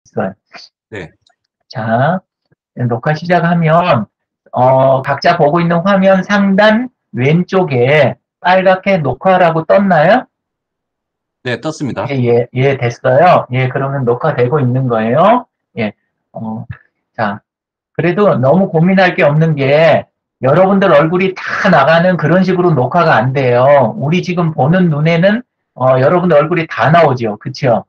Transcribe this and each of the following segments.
있어요. 네. 자, 녹화 시작하면 각자 보고 있는 화면 상단 왼쪽에 빨갛게 녹화라고 떴나요? 네, 떴습니다. 예, 됐어요. 예, 그러면 녹화되고 있는 거예요. 예, 자, 그래도 너무 고민할 게 없는 게 여러분들 얼굴이 다 나가는 그런 식으로 녹화가 안 돼요. 우리 지금 보는 눈에는 여러분들 얼굴이 다 나오죠. 그쵸?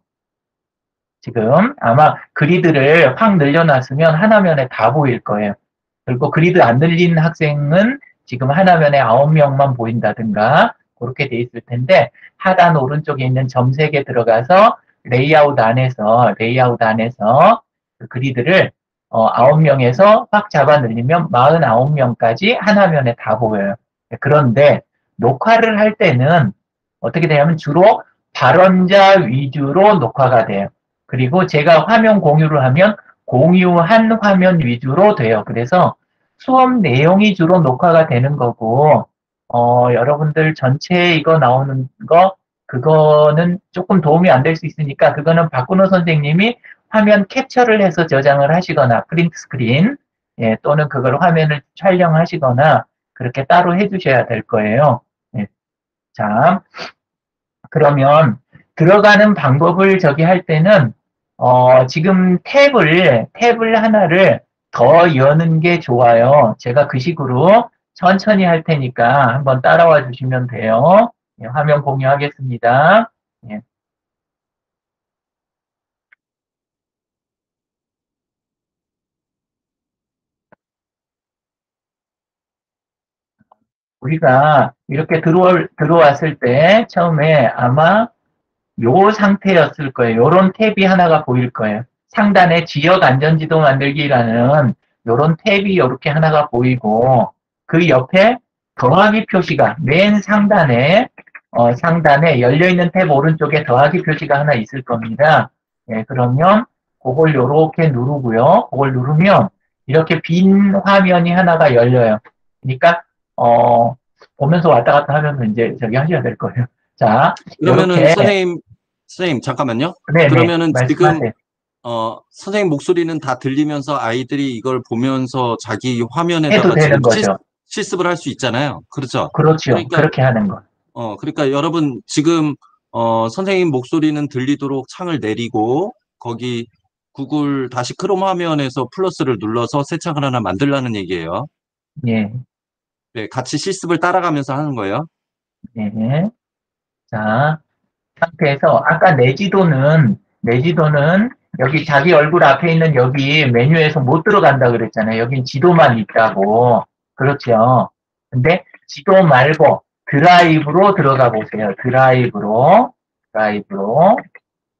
지금 아마 그리드를 확 늘려놨으면 하나면에 다 보일 거예요. 그리고 그리드 안 늘린 학생은 지금 하나면에 9명만 보인다든가 그렇게 돼 있을 텐데 하단 오른쪽에 있는 점색에 들어가서 레이아웃 안에서 그 그리드를 9명에서 확 잡아 늘리면 49명까지 하나면에 다 보여요. 그런데 녹화를 할 때는 어떻게 되냐면 주로 발언자 위주로 녹화가 돼요. 그리고 제가 화면 공유를 하면 공유한 화면 위주로 돼요. 그래서 수업 내용이 주로 녹화가 되는 거고, 여러분들 전체 이거 나오는 거, 그거는 조금 도움이 안 될 수 있으니까, 그거는 박근호 선생님이 화면 캡처를 해서 저장을 하시거나, 프린트 스크린, 예, 또는 그걸 화면을 촬영하시거나, 그렇게 따로 해주셔야 될 거예요. 예. 자, 그러면 들어가는 방법을 저기 할 때는 지금 탭을 하나를 더 여는 게 좋아요. 제가 그 식으로 천천히 할 테니까 한번 따라와 주시면 돼요. 예, 화면 공유하겠습니다. 예. 우리가 이렇게 들어왔을 때 처음에 아마 요 상태였을 거예요. 요런 탭이 하나가 보일 거예요. 상단에 지역 안전지도 만들기라는 요런 탭이 이렇게 하나가 보이고 그 옆에 더하기 표시가 맨 상단에 열려있는 탭 오른쪽에 더하기 표시가 하나 있을 겁니다. 예, 그러면 그걸 요렇게 누르고요. 그걸 누르면 이렇게 빈 화면이 하나가 열려요. 그러니까 보면서 왔다 갔다 하면 이제 저기 하셔야 될 거예요. 자, 그러면은 이렇게 선생님 잠깐만요. 네네, 그러면은 지금 말씀하세요. 선생님 목소리는 다 들리면서 아이들이 이걸 보면서 자기 해도 화면에다가 지금 되는 거죠. 실습을 할 수 있잖아요. 그렇죠? 그렇죠. 그러니까 그렇게 하는 거. 그러니까 여러분 지금 선생님 목소리는 들리도록 창을 내리고 거기 구글 다시 크롬 화면에서 플러스를 눌러서 새 창을 하나 만들라는 얘기예요. 예, 네, 같이 실습을 따라가면서 하는 거예요. 예. 자, 상태에서 아까 내지도는 여기 자기 얼굴 앞에 있는 여기 메뉴에서 못 들어간다 그랬잖아요. 여긴 지도만 있다고. 그렇죠. 근데 지도 말고 드라이브로 들어가 보세요. 드라이브로.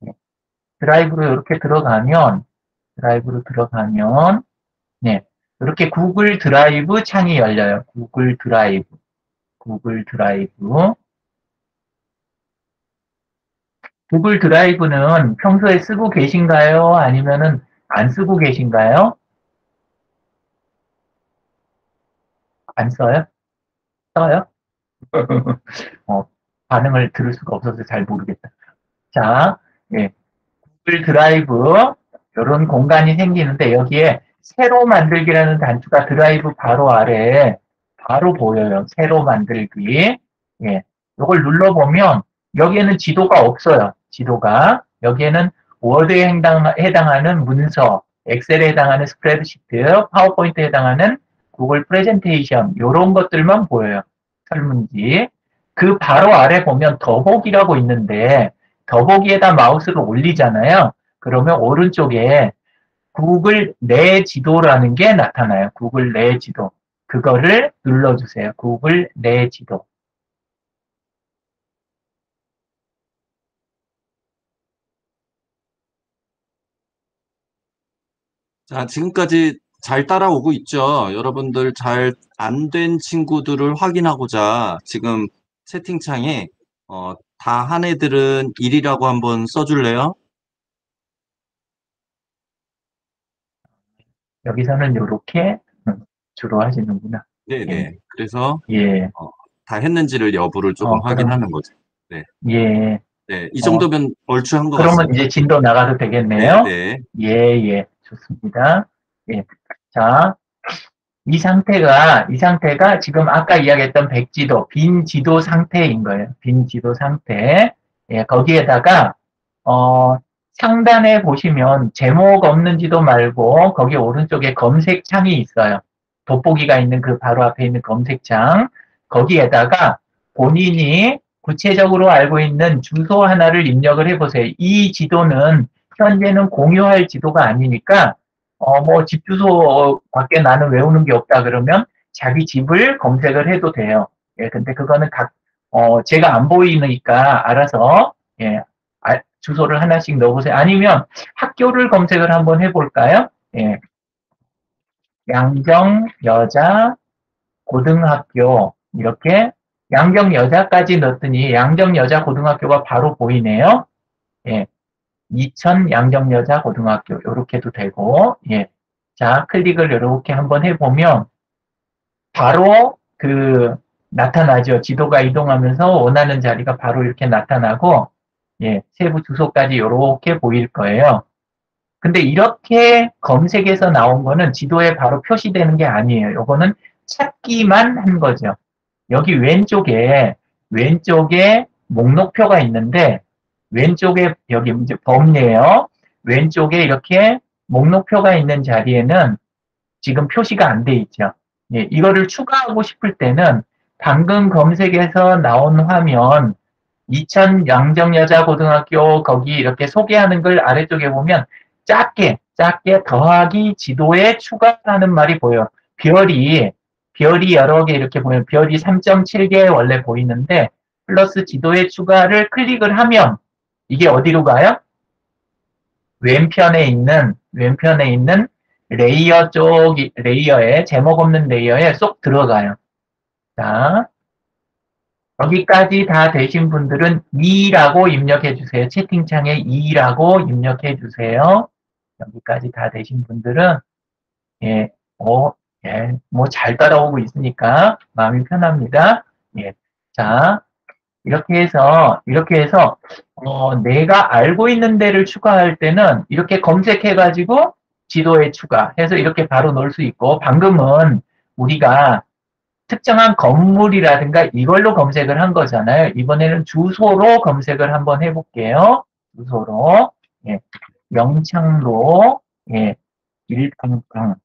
네. 드라이브로 들어가면, 네. 이렇게 구글 드라이브 창이 열려요. 구글 드라이브. 구글 드라이브는 평소에 쓰고 계신가요? 아니면은 안 쓰고 계신가요? 안 써요? 써요? 어, 반응을 들을 수가 없어서 잘 모르겠다. 자, 예. 구글 드라이브, 이런 공간이 생기는데 여기에 새로 만들기라는 단추가 드라이브 바로 아래에 바로 보여요. 새로 만들기. 예. 이걸 눌러보면 여기에는 지도가 없어요. 여기에는 워드에 해당하는 문서, 엑셀에 해당하는 스프레드시트, 파워포인트에 해당하는 구글 프레젠테이션 이런 것들만 보여요. 설문지. 그 바로 아래 보면 더보기라고 있는데 더보기에다 마우스를 올리잖아요. 그러면 오른쪽에 구글 내 지도라는 게 나타나요. 구글 내 지도. 그거를 눌러주세요. 구글 내 지도. 자, 지금까지 잘 따라오고 있죠. 여러분들 잘 안 된 친구들을 확인하고자 지금 채팅창에 다 한 애들은 1이라고 한번 써줄래요? 여기서는 이렇게 주로 하시는구나. 예, 네네. 그래서 예, 다 했는지를 여부를 조금 그럼, 확인하는 거죠. 네. 예. 네, 이 어, 정도면 얼추한 것 그러면 같습니다. 이제 진도 나가도 네, 되겠네요. 네. 예, 예, 좋습니다. 예. 자, 이 상태가 지금 아까 이야기했던 백지도, 빈 지도 상태인 거예요. 빈 지도 상태. 예, 거기에다가, 어, 상단에 보시면 제목 없는 지도 말고, 거기 오른쪽에 검색창이 있어요. 돋보기가 있는 그 바로 앞에 있는 검색창. 거기에다가 본인이 구체적으로 알고 있는 주소 하나를 입력을 해보세요. 이 지도는 현재는 공유할 지도가 아니니까 뭐, 집 주소 밖에 나는 외우는 게 없다 그러면 자기 집을 검색을 해도 돼요. 예, 근데 그거는 제가 안 보이니까 알아서, 예, 주소를 하나씩 넣어보세요. 아니면 학교를 검색을 한번 해볼까요? 예, 양정 여자 고등학교, 이렇게 양정 여자까지 넣었더니 양정 여자 고등학교가 바로 보이네요. 예, 이천 양정여자 고등학교 이렇게도 되고 예. 자 클릭을 이렇게 한번 해보면 바로 나타나죠. 지도가 이동하면서 원하는 자리가 바로 이렇게 나타나고 예, 세부 주소까지 이렇게 보일 거예요. 근데 이렇게 검색해서 나온 거는 지도에 바로 표시되는 게 아니에요. 요거는 찾기만 한 거죠. 여기 왼쪽에 목록표가 있는데 왼쪽에 여기 이제 범례요. 왼쪽에 이렇게 목록표가 있는 자리에는 지금 표시가 안 돼 있죠. 예, 이거를 추가하고 싶을 때는 방금 검색해서 나온 화면 이천 양정여자고등학교 거기 이렇게 소개하는 걸 아래쪽에 보면 작게 더하기 지도에 추가하는 말이 보여요. 별이 여러 개 이렇게 보면 별이 3.7개 원래 보이는데 플러스 지도에 추가를 클릭을 하면 이게 어디로 가요? 왼편에 있는 레이어에 제목 없는 레이어에 쏙 들어가요. 자, 여기까지 다 되신 분들은 2라고 입력해 주세요. 채팅창에 2라고 입력해 주세요. 여기까지 다 되신 분들은 예, 뭐 잘 따라오고 있으니까 마음이 편합니다. 예, 자, 이렇게 해서 내가 알고 있는 데를 추가할 때는 이렇게 검색해가지고 지도에 추가해서 이렇게 바로 넣을 수 있고 방금은 우리가 특정한 건물이라든가 이걸로 검색을 한 거잖아요. 이번에는 주소로 검색을 한번 해볼게요. 주소로. 예. 영창로, 예. 일빵빵,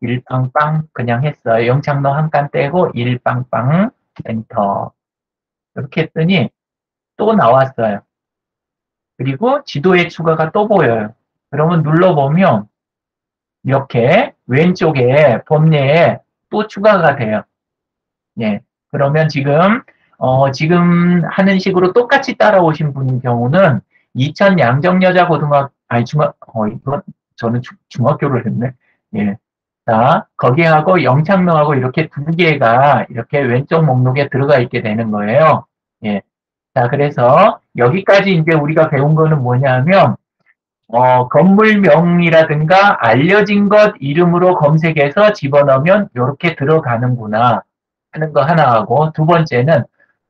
일빵빵 그냥 했어요. 영창로 한 칸 떼고 일빵빵 엔터. 이렇게 했더니 또 나왔어요. 그리고 지도의 추가가 또 보여요. 그러면 눌러보면 이렇게 왼쪽에 범례에 또 추가가 돼요. 예. 그러면 지금 하는 식으로 똑같이 따라오신 분 경우는 이천 양정여자 고등학교, 아니, 이건 저는 중학교를 했네. 예. 자, 거기하고 영창로하고 이렇게 두 개가 이렇게 왼쪽 목록에 들어가 있게 되는 거예요. 예. 자, 그래서 여기까지 이제 우리가 배운 거는 뭐냐면, 건물명이라든가 알려진 것 이름으로 검색해서 집어넣으면 이렇게 들어가는구나 하는 거 하나 하고 두 번째는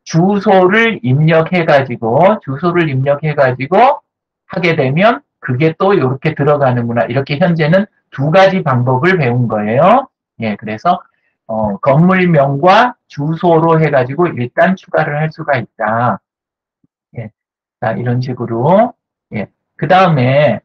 주소를 입력해가지고 하게 되면 그게 또 이렇게 들어가는구나. 이렇게 현재는 두 가지 방법을 배운 거예요. 예, 그래서 건물명과 주소로 해가지고 일단 추가를 할 수가 있다. 예, 자, 이런 식으로 예, 그 다음에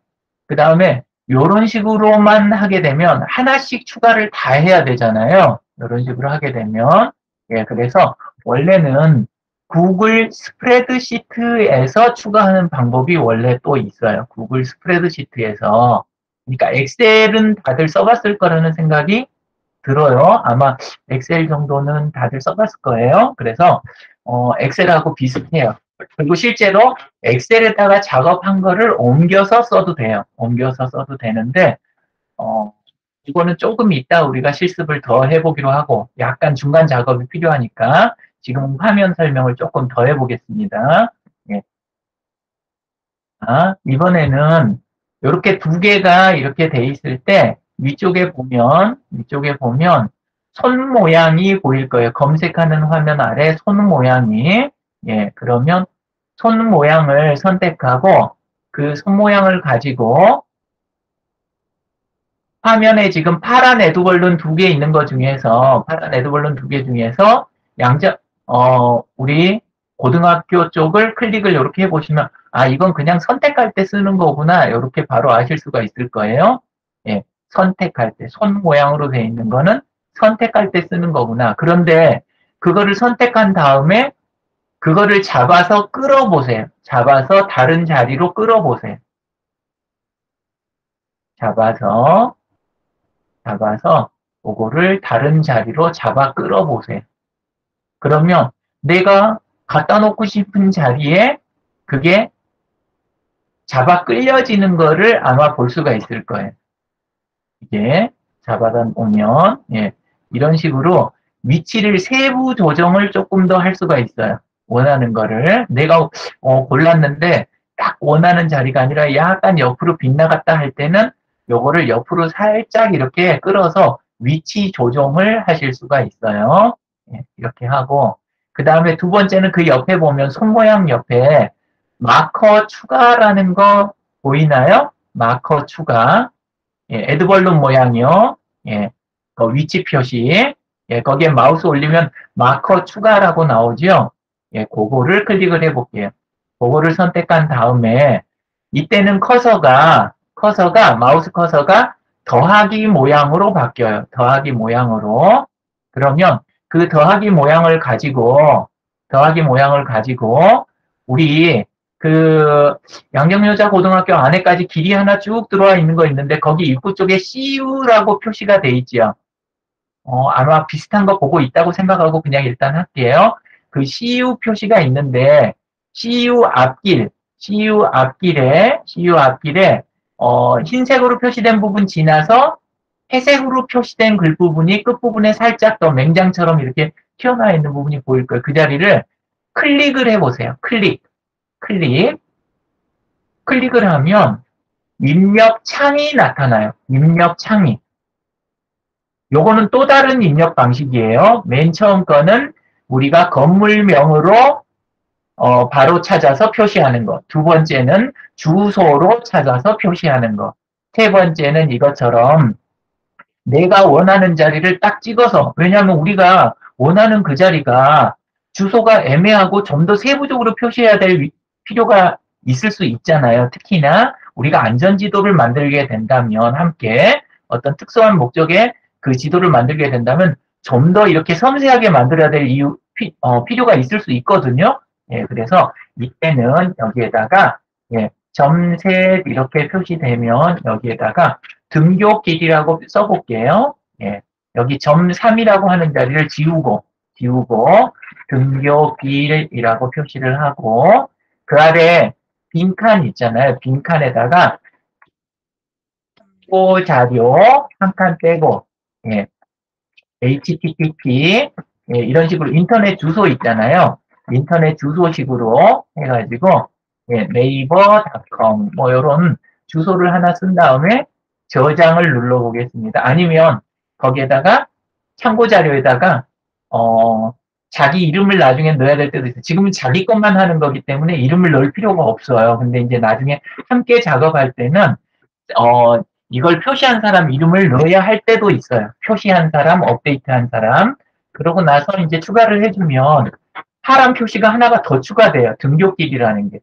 이런 식으로만 하게 되면 하나씩 추가를 다 해야 되잖아요. 이런 식으로 하게 되면 예, 그래서 원래는 구글 스프레드시트에서 추가하는 방법이 원래 또 있어요. 구글 스프레드시트에서. 그러니까 엑셀은 다들 써봤을 거라는 생각이 들어요. 아마 엑셀 정도는 다들 써봤을 거예요. 그래서 엑셀하고 비슷해요. 그리고 실제로 엑셀에다가 작업한 거를 옮겨서 써도 돼요. 옮겨서 써도 되는데 이거는 조금 이따 우리가 실습을 더 해보기로 하고 약간 중간 작업이 필요하니까 지금 화면 설명을 조금 더 해보겠습니다. 예. 이번에는 이렇게 두 개가 이렇게 돼 있을 때 위쪽에 보면 손 모양이 보일 거예요. 검색하는 화면 아래 손 모양이 예, 그러면 손 모양을 선택하고 그 손 모양을 가지고 화면에 지금 파란 에드벌룬 2개 있는 것 중에서 파란 에드벌룬 2개 중에서 우리 고등학교 쪽을 클릭을 이렇게 해보시면 아 이건 그냥 선택할 때 쓰는 거구나 이렇게 바로 아실 수가 있을 거예요. 예, 선택할 때 손 모양으로 되어 있는 거는 선택할 때 쓰는 거구나. 그런데 그거를 선택한 다음에 그거를 잡아서 끌어보세요. 잡아서 다른 자리로 끌어보세요. 잡아서 그거를 다른 자리로 잡아 끌어보세요. 그러면 내가 갖다 놓고 싶은 자리에 그게 잡아 끌려지는 거를 아마 볼 수가 있을 거예요. 이게 잡아다 오면 예, 이런 식으로 위치를 세부 조정을 조금 더 할 수가 있어요. 원하는 거를 내가 골랐는데 딱 원하는 자리가 아니라 약간 옆으로 빗나갔다 할 때는 요거를 옆으로 살짝 이렇게 끌어서 위치 조정을 하실 수가 있어요. 예, 이렇게 하고 그 다음에 두 번째는 그 옆에 보면 손 모양 옆에 마커 추가라는 거 보이나요? 마커 추가. 예, 에드벌룬 모양이요. 예, 그 위치 표시. 예, 거기에 마우스 올리면 마커 추가라고 나오죠. 예, 그거를 클릭을 해볼게요. 그거를 선택한 다음에 이때는 마우스 커서가 더하기 모양으로 바뀌어요. 더하기 모양으로. 그러면 그 더하기 모양을 가지고 우리 그 양정여자 고등학교 안에까지 길이 하나 쭉 들어와 있는 거 있는데 거기 입구 쪽에 CU라고 표시가 돼 있죠. 아마 비슷한 거 보고 있다고 생각하고 그냥 일단 할게요. 그 CU 표시가 있는데 CU 앞길에 흰색으로 표시된 부분 지나서 회색으로 표시된 글 부분이 끝부분에 살짝 더 맹장처럼 이렇게 튀어나와 있는 부분이 보일 거예요. 그 자리를 클릭을 해보세요. 클릭을 하면 입력창이 나타나요. 입력창이. 요거는 또 다른 입력 방식이에요. 맨 처음 거는 우리가 건물명으로 바로 찾아서 표시하는 것. 두 번째는 주소로 찾아서 표시하는 것. 세 번째는 이것처럼 내가 원하는 자리를 딱 찍어서, 왜냐하면 우리가 원하는 그 자리가 주소가 애매하고 좀 더 세부적으로 표시해야 될 필요가 있을 수 있잖아요. 특히나 우리가 안전지도를 만들게 된다면 함께 어떤 특수한 목적의 그 지도를 만들게 된다면 좀 더 이렇게 섬세하게 만들어야 될 필요가 있을 수 있거든요. 예, 그래서 이때는 여기에다가 예, 점셋 이렇게 표시되면 여기에다가 등교길이라고 써볼게요. 예, 여기 점3이라고 하는 자리를 지우고 등교길이라고 표시를 하고 그 아래 빈칸 있잖아요. 빈칸에다가 자료 한 칸 빼고 예, http 예, 이런 식으로 인터넷 주소 있잖아요. 인터넷 주소식으로 해가지고 예, 네이버.com 뭐 이런 주소를 하나 쓴 다음에 저장을 눌러보겠습니다. 아니면 거기에다가 참고 자료에다가 자기 이름을 나중에 넣어야 될 때도 있어요. 지금은 자기 것만 하는 거기 때문에 이름을 넣을 필요가 없어요. 근데 이제 나중에 함께 작업할 때는 이걸 표시한 사람 이름을 넣어야 할 때도 있어요. 표시한 사람, 업데이트한 사람. 그러고 나서 이제 추가를 해주면 파란 표시가 하나가 더 추가돼요. 등교길이라는 게.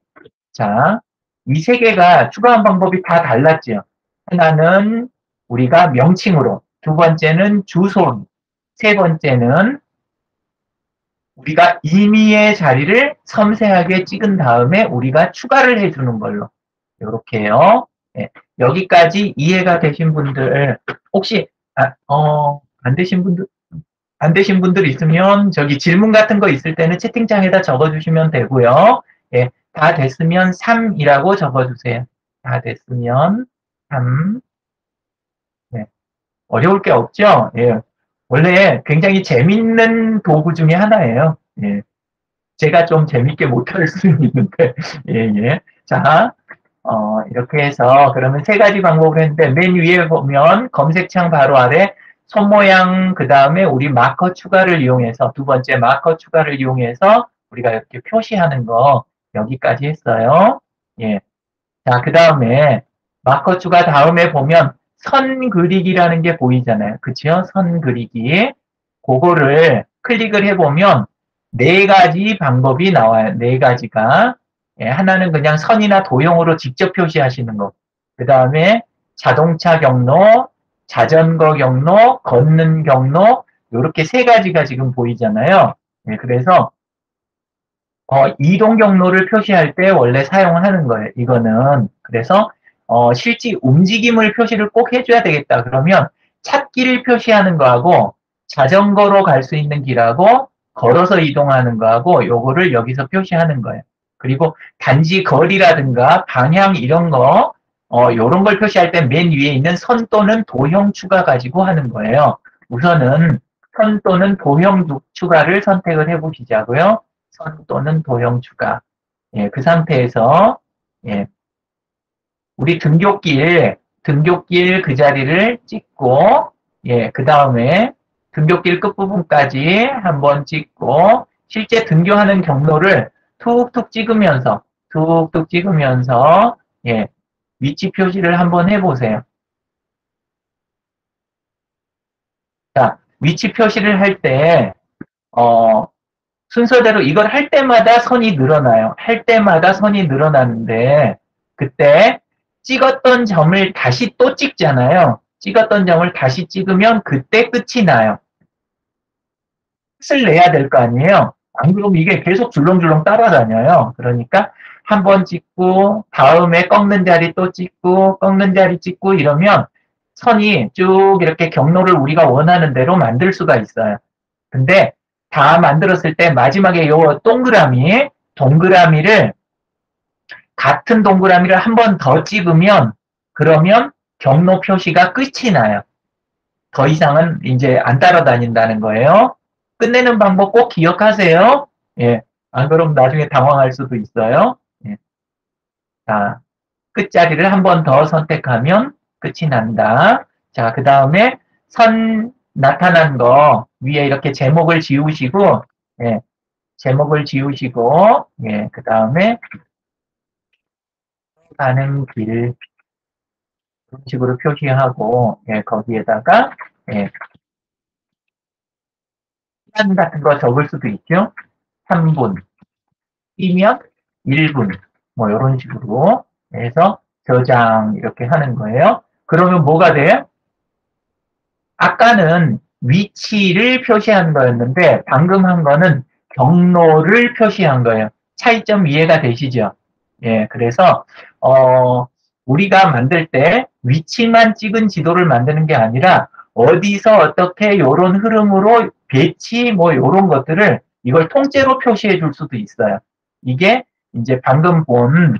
자, 이 세 개가 추가한 방법이 다 달랐죠. 하나는 우리가 명칭으로, 두 번째는 주소, 세 번째는 우리가 임의의 자리를 섬세하게 찍은 다음에 우리가 추가를 해주는 걸로. 이렇게요. 네, 여기까지 이해가 되신 분들, 혹시, 안 되신 분들 있으면 저기 질문 같은 거 있을 때는 채팅창에다 적어주시면 되고요. 예, 다 됐으면 3이라고 적어주세요. 다 됐으면 3. 네, 어려울 게 없죠? 예. 원래 굉장히 재밌는 도구 중에 하나예요. 예. 제가 좀 재밌게 못할 수는 있는데, 예, 예. 자, 이렇게 해서 그러면 세 가지 방법을 했는데 맨 위에 보면 검색창 바로 아래 손 모양 그 다음에 우리 마커 추가를 이용해서 두 번째 마커 추가를 이용해서 우리가 이렇게 표시하는 거 여기까지 했어요. 예. 자, 그 다음에 마커 추가 다음에 보면 선 그리기라는 게 보이잖아요. 그쵸? 선 그리기. 그거를 클릭을 해보면 네 가지 방법이 나와요. 네 가지가. 예, 하나는 그냥 선이나 도형으로 직접 표시하시는 거. 그 다음에 자동차 경로, 자전거 경로, 걷는 경로, 이렇게 세 가지가 지금 보이잖아요. 예, 그래서 이동 경로를 표시할 때 원래 사용하는 거예요. 이거는. 그래서 실제 움직임을 표시를 꼭 해줘야 되겠다. 그러면 찾기를 표시하는 거하고 자전거로 갈 수 있는 길하고 걸어서 이동하는 거하고 요거를 여기서 표시하는 거예요. 그리고 단지 거리라든가 방향 이런 거 요런 걸 표시할 때 맨 위에 있는 선 또는 도형 추가 가지고 하는 거예요. 우선은 선 또는 도형 추가를 선택을 해보시자고요. 선 또는 도형 추가. 예, 그 상태에서 예, 우리 등굣길 그 자리를 찍고 예, 그 다음에 등굣길 끝부분까지 한번 찍고 실제 등교하는 경로를 툭툭 찍으면서 예, 위치 표시를 한번 해보세요. 자, 위치 표시를 할 때 순서대로 이걸 할 때마다 선이 늘어나요. 할 때마다 선이 늘어나는데 그때 찍었던 점을 다시 또 찍잖아요. 찍었던 점을 다시 찍으면 그때 끝이 나요. 끝을 내야 될 거 아니에요. 안 그러면 이게 계속 줄렁줄렁 따라다녀요. 그러니까 한 번 찍고 다음에 꺾는 자리 또 찍고 꺾는 자리 찍고 이러면 선이 쭉 이렇게 경로를 우리가 원하는 대로 만들 수가 있어요. 근데 다 만들었을 때 마지막에 요 동그라미를 같은 동그라미를 한 번 더 찍으면 그러면 경로 표시가 끝이 나요. 더 이상은 이제 안 따라다닌다는 거예요. 끝내는 방법 꼭 기억하세요. 예. 안 그러면 나중에 당황할 수도 있어요. 예. 자, 끝자리를 한 번 더 선택하면 끝이 난다. 자, 그 다음에 선 나타난 거 위에 이렇게 제목을 지우시고, 예, 제목을 지우시고, 예, 그 다음에 가는 길 이런 식으로 표시하고, 예, 거기에다가 예, 시간 같은 거 적을 수도 있죠. 3분, 뛰면 1분, 뭐 이런 식으로 해서 저장 이렇게 하는 거예요. 그러면 뭐가 돼요? 아까는 위치를 표시한 거였는데 방금 한 거는 경로를 표시한 거예요. 차이점 이해가 되시죠? 예, 그래서 우리가 만들 때 위치만 찍은 지도를 만드는 게 아니라 어디서 어떻게 요런 흐름으로 배치 뭐 요런 것들을 이걸 통째로 표시해 줄 수도 있어요. 이게 이제 방금 본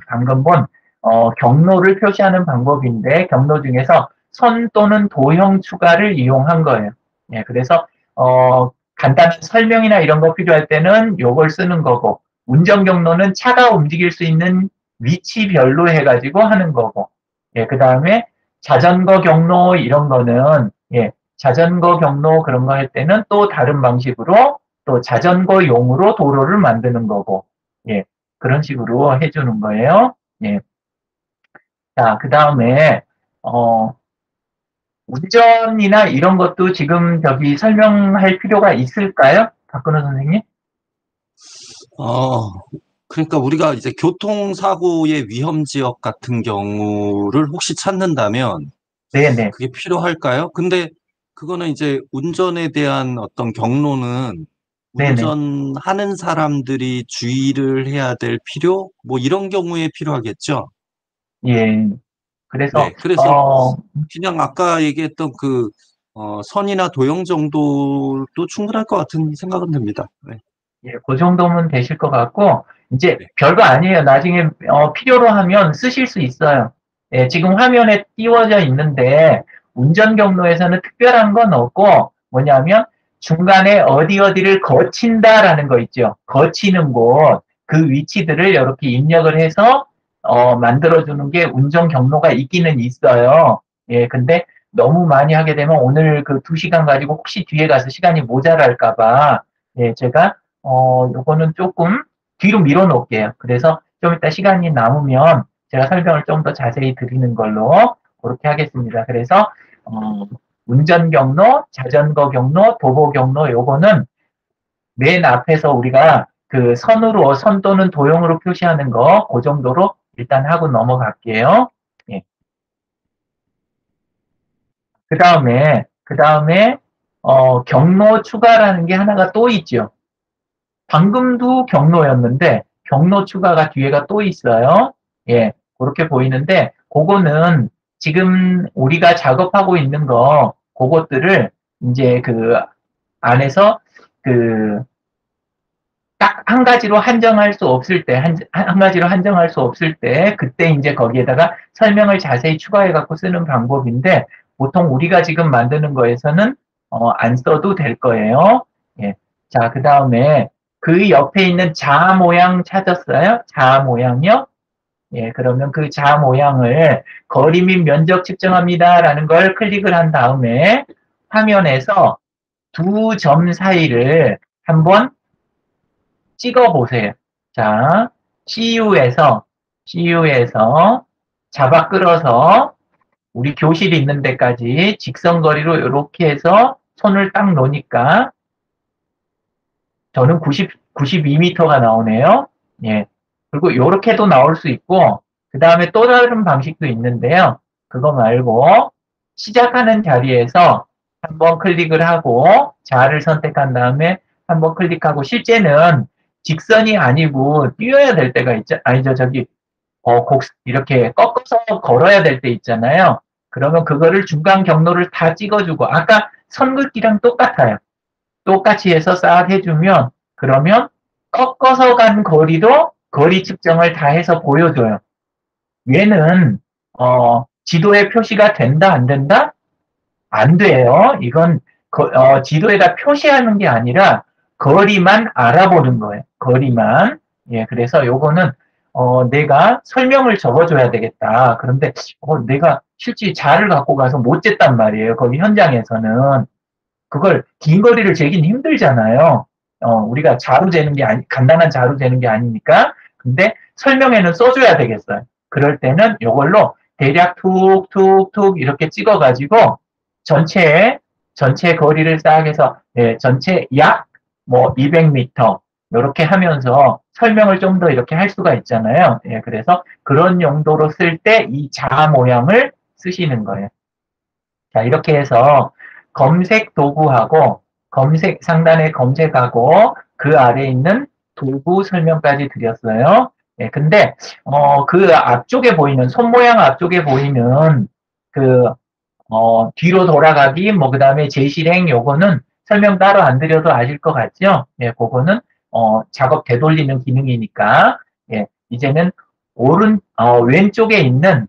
경로를 표시하는 방법인데 경로 중에서 선 또는 도형 추가를 이용한 거예요. 예, 그래서 간단한 설명이나 이런 거 필요할 때는 요걸 쓰는 거고 운전 경로는 차가 움직일 수 있는 위치별로 해가지고 하는 거고 예, 그 다음에 자전거 경로 이런 거는 예, 자전거 경로 그런 거 할 때는 또 다른 방식으로 또 자전거용으로 도로를 만드는 거고 예, 그런 식으로 해주는 거예요. 예. 자, 그 다음에 운전이나 이런 것도 지금 저기 설명할 필요가 있을까요? 박근호 선생님? 어, 그러니까 우리가 이제 교통사고의 위험 지역 같은 경우를 혹시 찾는다면 네네. 그게 필요할까요? 근데 그거는 이제 운전에 대한 어떤 경로는 네네. 운전하는 사람들이 주의를 해야 될 필요? 뭐 이런 경우에 필요하겠죠? 예. 그래서, 네. 그래서 그냥 아까 얘기했던 그, 선이나 도형 정도도 충분할 것 같은 생각은 듭니다. 네. 예, 그 정도면 되실 것 같고, 이제 네. 별거 아니에요. 나중에, 필요로 하면 쓰실 수 있어요. 예, 지금 화면에 띄워져 있는데, 운전 경로에서는 특별한 건 없고, 뭐냐면, 중간에 어디를 거친다라는 거 있죠. 거치는 곳, 그 위치들을 이렇게 입력을 해서, 만들어주는 게 운전 경로가 있기는 있어요. 예, 근데 너무 많이 하게 되면 오늘 그 2시간 가지고 혹시 뒤에 가서 시간이 모자랄까봐, 예, 제가 요거는 조금 뒤로 밀어 놓을게요. 그래서 좀 이따 시간이 남으면 제가 설명을 좀 더 자세히 드리는 걸로 그렇게 하겠습니다. 그래서, 운전 경로, 자전거 경로, 도보 경로, 요거는 맨 앞에서 우리가 그 선으로, 선 또는 도형으로 표시하는 거, 그 정도로 일단 하고 넘어갈게요. 예. 그 다음에, 경로 추가라는 게 하나가 또 있죠. 방금도 경로였는데, 경로 추가가 뒤에가 또 있어요. 예, 그렇게 보이는데, 그거는 지금 우리가 작업하고 있는 거, 그것들을 이제 그 안에서 그 딱 한 가지로 한정할 수 없을 때, 한 가지로 한정할 수 없을 때, 그때 이제 거기에다가 설명을 자세히 추가해 갖고 쓰는 방법인데, 보통 우리가 지금 만드는 거에서는, 안 써도 될 거예요. 예. 자, 그 다음에 그 옆에 있는 자 모양 찾았어요? 자 모양이요? 예, 그러면 그 자 모양을 거리 및 면적 측정합니다라는 걸 클릭을 한 다음에 화면에서 두 점 사이를 한번 찍어 보세요. 자, CU에서 잡아 끌어서 우리 교실 있는 데까지 직선거리로 이렇게 해서 손을 딱 놓으니까 저는 92m가 나오네요. 예. 그리고 이렇게도 나올 수 있고, 그 다음에 또 다른 방식도 있는데요. 그거 말고 시작하는 자리에서 한번 클릭을 하고 자를 선택한 다음에 한번 클릭하고 실제는 직선이 아니고 뛰어야 될 때가 있죠. 아니죠. 저기 이렇게 꺾어서 걸어야 될 때 있잖아요. 그러면 그거를 중간 경로를 다 찍어주고 아까 선긋기랑 똑같아요. 똑같이 해서 싹 해주면 그러면 꺾어서 간 거리도 거리 측정을 다 해서 보여줘요. 얘는 지도에 표시가 된다 안 된다? 안 돼요. 이건 지도에다 표시하는 게 아니라 거리만 알아보는 거예요. 거리만. 예, 그래서 요거는 내가 설명을 적어줘야 되겠다. 그런데 내가 실제 자를 갖고 가서 못 쟀단 말이에요. 거기 현장에서는. 그걸 긴 거리를 재긴 힘들잖아요. 우리가 자로 재는 게 간단한 자로 재는 게 아니니까. 근데 설명에는 써줘야 되겠어요. 그럴 때는 이걸로 대략 툭툭툭 이렇게 찍어가지고 전체 거리를 싹 해서 전체 약 뭐 200m 이렇게 하면서 설명을 좀 더 이렇게 할 수가 있잖아요. 예, 그래서 그런 용도로 쓸 때 이 자 모양을 쓰시는 거예요. 자, 이렇게 해서 검색 도구하고 상단에 검색하고 그 아래에 있는 도구 설명까지 드렸어요. 예, 근데 그 앞쪽에 보이는 손 모양 앞쪽에 보이는 그 뒤로 돌아가기 뭐 그다음에 재실행 요거는 설명 따로 안 드려도 아실 것 같죠? 예, 그거는 작업 되돌리는 기능이니까 예, 이제는 왼쪽에 있는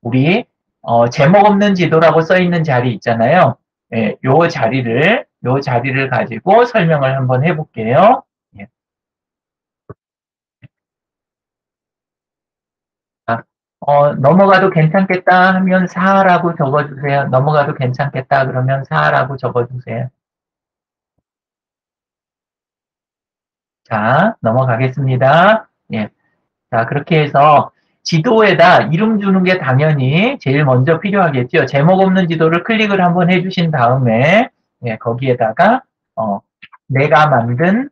우리 제목 없는 지도라고 써 있는 자리 있잖아요. 예, 요 자리를 가지고 설명을 한번 해볼게요. 예. 아, 넘어가도 괜찮겠다 하면 4라고 적어주세요. 넘어가도 괜찮겠다 그러면 4라고 적어주세요. 자, 넘어가겠습니다. 예. 자, 그렇게 해서 지도에다 이름 주는 게 당연히 제일 먼저 필요하겠죠. 제목 없는 지도를 클릭을 한번 해주신 다음에 예, 거기에다가 내가 만든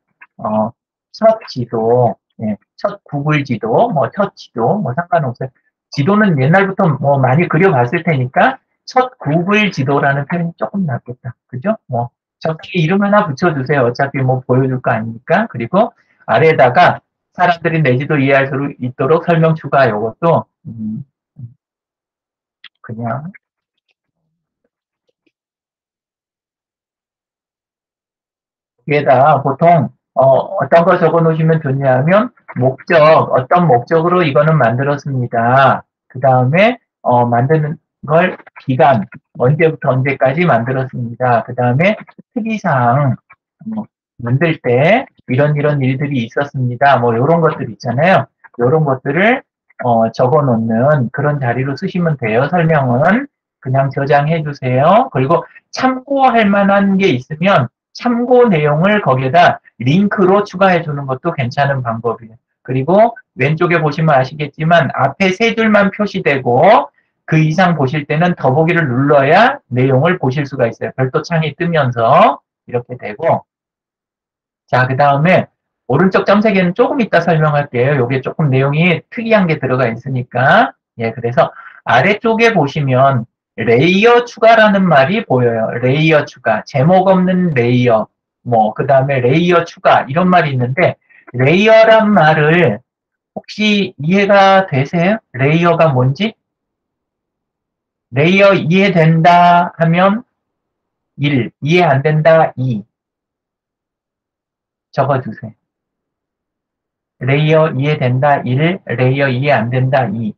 첫 지도, 예, 첫 구글 지도, 뭐 첫 지도, 뭐 상관없어요. 지도는 옛날부터 뭐 많이 그려봤을 테니까 첫 구글 지도라는 표현이 조금 낫겠다. 그죠? 뭐 적당히 이름 하나 붙여주세요. 어차피 뭐 보여줄 거 아니니까. 그리고 아래에다가 사람들이 내지도 이해할 수 있도록 설명 추가 요것도 그냥 여기에다 보통 어떤 거 적어 놓으시면 좋냐면 목적 어떤 목적으로 이거는 만들었습니다. 그 다음에 만드는 걸 기간 언제부터 언제까지 만들었습니다. 그 다음에 특이사항 만들 때 이런 일들이 있었습니다. 뭐 이런 것들 있잖아요. 이런 것들을 적어 놓는 그런 자리로 쓰시면 돼요. 설명은 그냥 저장해 주세요. 그리고 참고할 만한 게 있으면 참고 내용을 거기에다 링크로 추가해 주는 것도 괜찮은 방법이에요. 그리고 왼쪽에 보시면 아시겠지만 앞에 세 줄만 표시되고 그 이상 보실 때는 더보기를 눌러야 내용을 보실 수가 있어요. 별도 창이 뜨면서 이렇게 되고, 자, 그 다음에 오른쪽 점세개는 조금 이따 설명할게요. 요게 조금 내용이 특이한 게 들어가 있으니까. 예, 그래서 아래쪽에 보시면 레이어 추가라는 말이 보여요. 레이어 추가, 제목 없는 레이어, 뭐, 그 다음에 레이어 추가, 이런 말이 있는데, 레이어란 말을 혹시 이해가 되세요? 레이어가 뭔지? 레이어 이해된다 하면 1, 이해 안 된다 2 적어주세요. 레이어 이해된다 1, 레이어 이해 안 된다 2.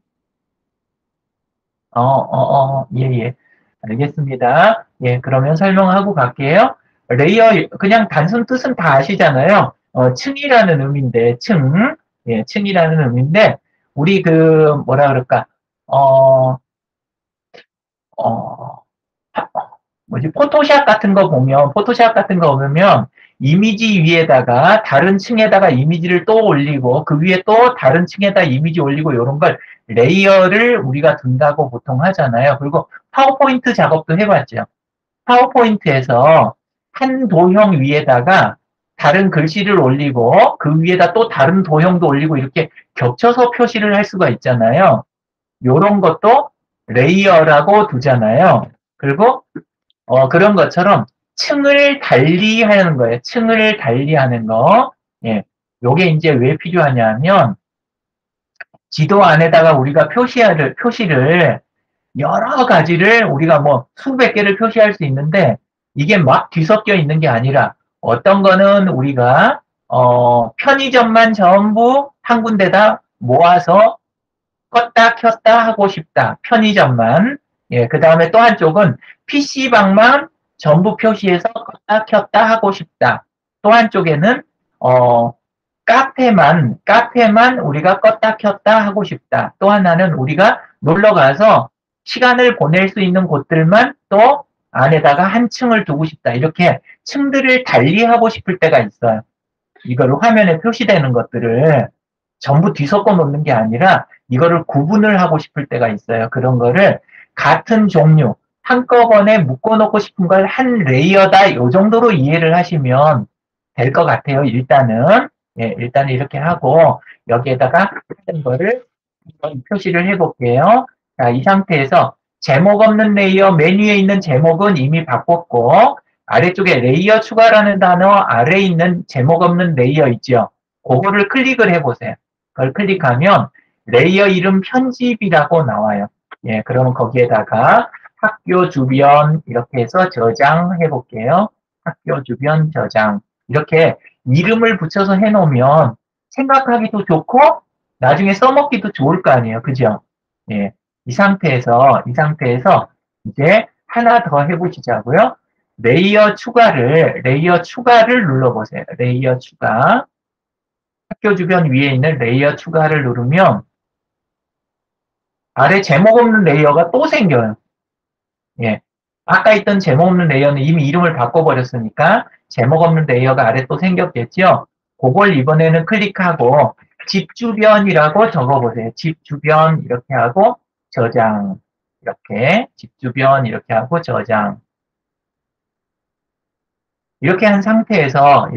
예, 예. 알겠습니다. 예, 그러면 설명하고 갈게요. 레이어, 그냥 단순 뜻은 다 아시잖아요. 층이라는 의미인데, 층. 예, 층이라는 의미인데, 우리 뭐라 그럴까, 어, 어, 뭐지, 포토샵 같은 거 보면, 이미지 위에다가 다른 층에다가 이미지를 또 올리고, 그 위에 또 다른 층에다 이미지 올리고, 이런 걸 레이어를 우리가 둔다고 보통 하잖아요. 그리고 파워포인트 작업도 해봤죠. 파워포인트에서 한 도형 위에다가 다른 글씨를 올리고, 그 위에다 또 다른 도형도 올리고, 이렇게 겹쳐서 표시를 할 수가 있잖아요. 요런 것도 레이어라고 두잖아요. 그리고 그런 것처럼 층을 달리하는 거예요. 층을 달리하는 거. 예. 요게 이제 왜 필요하냐면 지도 안에다가 우리가 표시를 여러 가지를 우리가 뭐 수백 개를 표시할 수 있는데 이게 막 뒤섞여 있는 게 아니라 어떤 거는 우리가 편의점만 전부 한 군데다 모아서 껐다 켰다 하고 싶다. 편의점만. 예, 그 다음에 또 한쪽은 PC방만 전부 표시해서 껐다 켰다 하고 싶다. 또 한쪽에는, 카페만 우리가 껐다 켰다 하고 싶다. 또 하나는 우리가 놀러 가서 시간을 보낼 수 있는 곳들만 또 안에다가 한 층을 두고 싶다. 이렇게 층들을 달리하고 싶을 때가 있어요. 이거를 화면에 표시되는 것들을 전부 뒤섞어 놓는 게 아니라 이거를 구분을 하고 싶을 때가 있어요. 그런 거를 같은 종류, 한꺼번에 묶어놓고 싶은 걸 한 레이어다 이 정도로 이해를 하시면 될 것 같아요. 일단은. 예, 일단은 이렇게 하고 여기에다가 하는 거를 한번 표시를 해볼게요. 자, 이 상태에서 제목 없는 레이어 메뉴에 있는 제목은 이미 바꿨고 아래쪽에 레이어 추가라는 단어 아래에 있는 제목 없는 레이어 있죠. 그거를 클릭을 해보세요. 그걸 클릭하면 레이어 이름 편집이라고 나와요. 예, 그러면 거기에다가 학교 주변 이렇게 해서 저장해 볼게요. 학교 주변 저장. 이렇게 이름을 붙여서 해놓으면 생각하기도 좋고 나중에 써먹기도 좋을 거 아니에요. 그죠? 예. 이 상태에서 이제 하나 더 해보시자고요. 레이어 추가를 눌러보세요. 레이어 추가. 학교 주변 위에 있는 레이어 추가를 누르면 아래 제목 없는 레이어가 또 생겨요. 예. 아까 있던 제목 없는 레이어는 이미 이름을 바꿔버렸으니까 제목 없는 레이어가 아래 또 생겼겠죠? 그걸 이번에는 클릭하고 집 주변이라고 적어보세요. 집 주변 이렇게 하고 저장. 이렇게 집 주변 이렇게 하고 저장. 이렇게 한 상태에서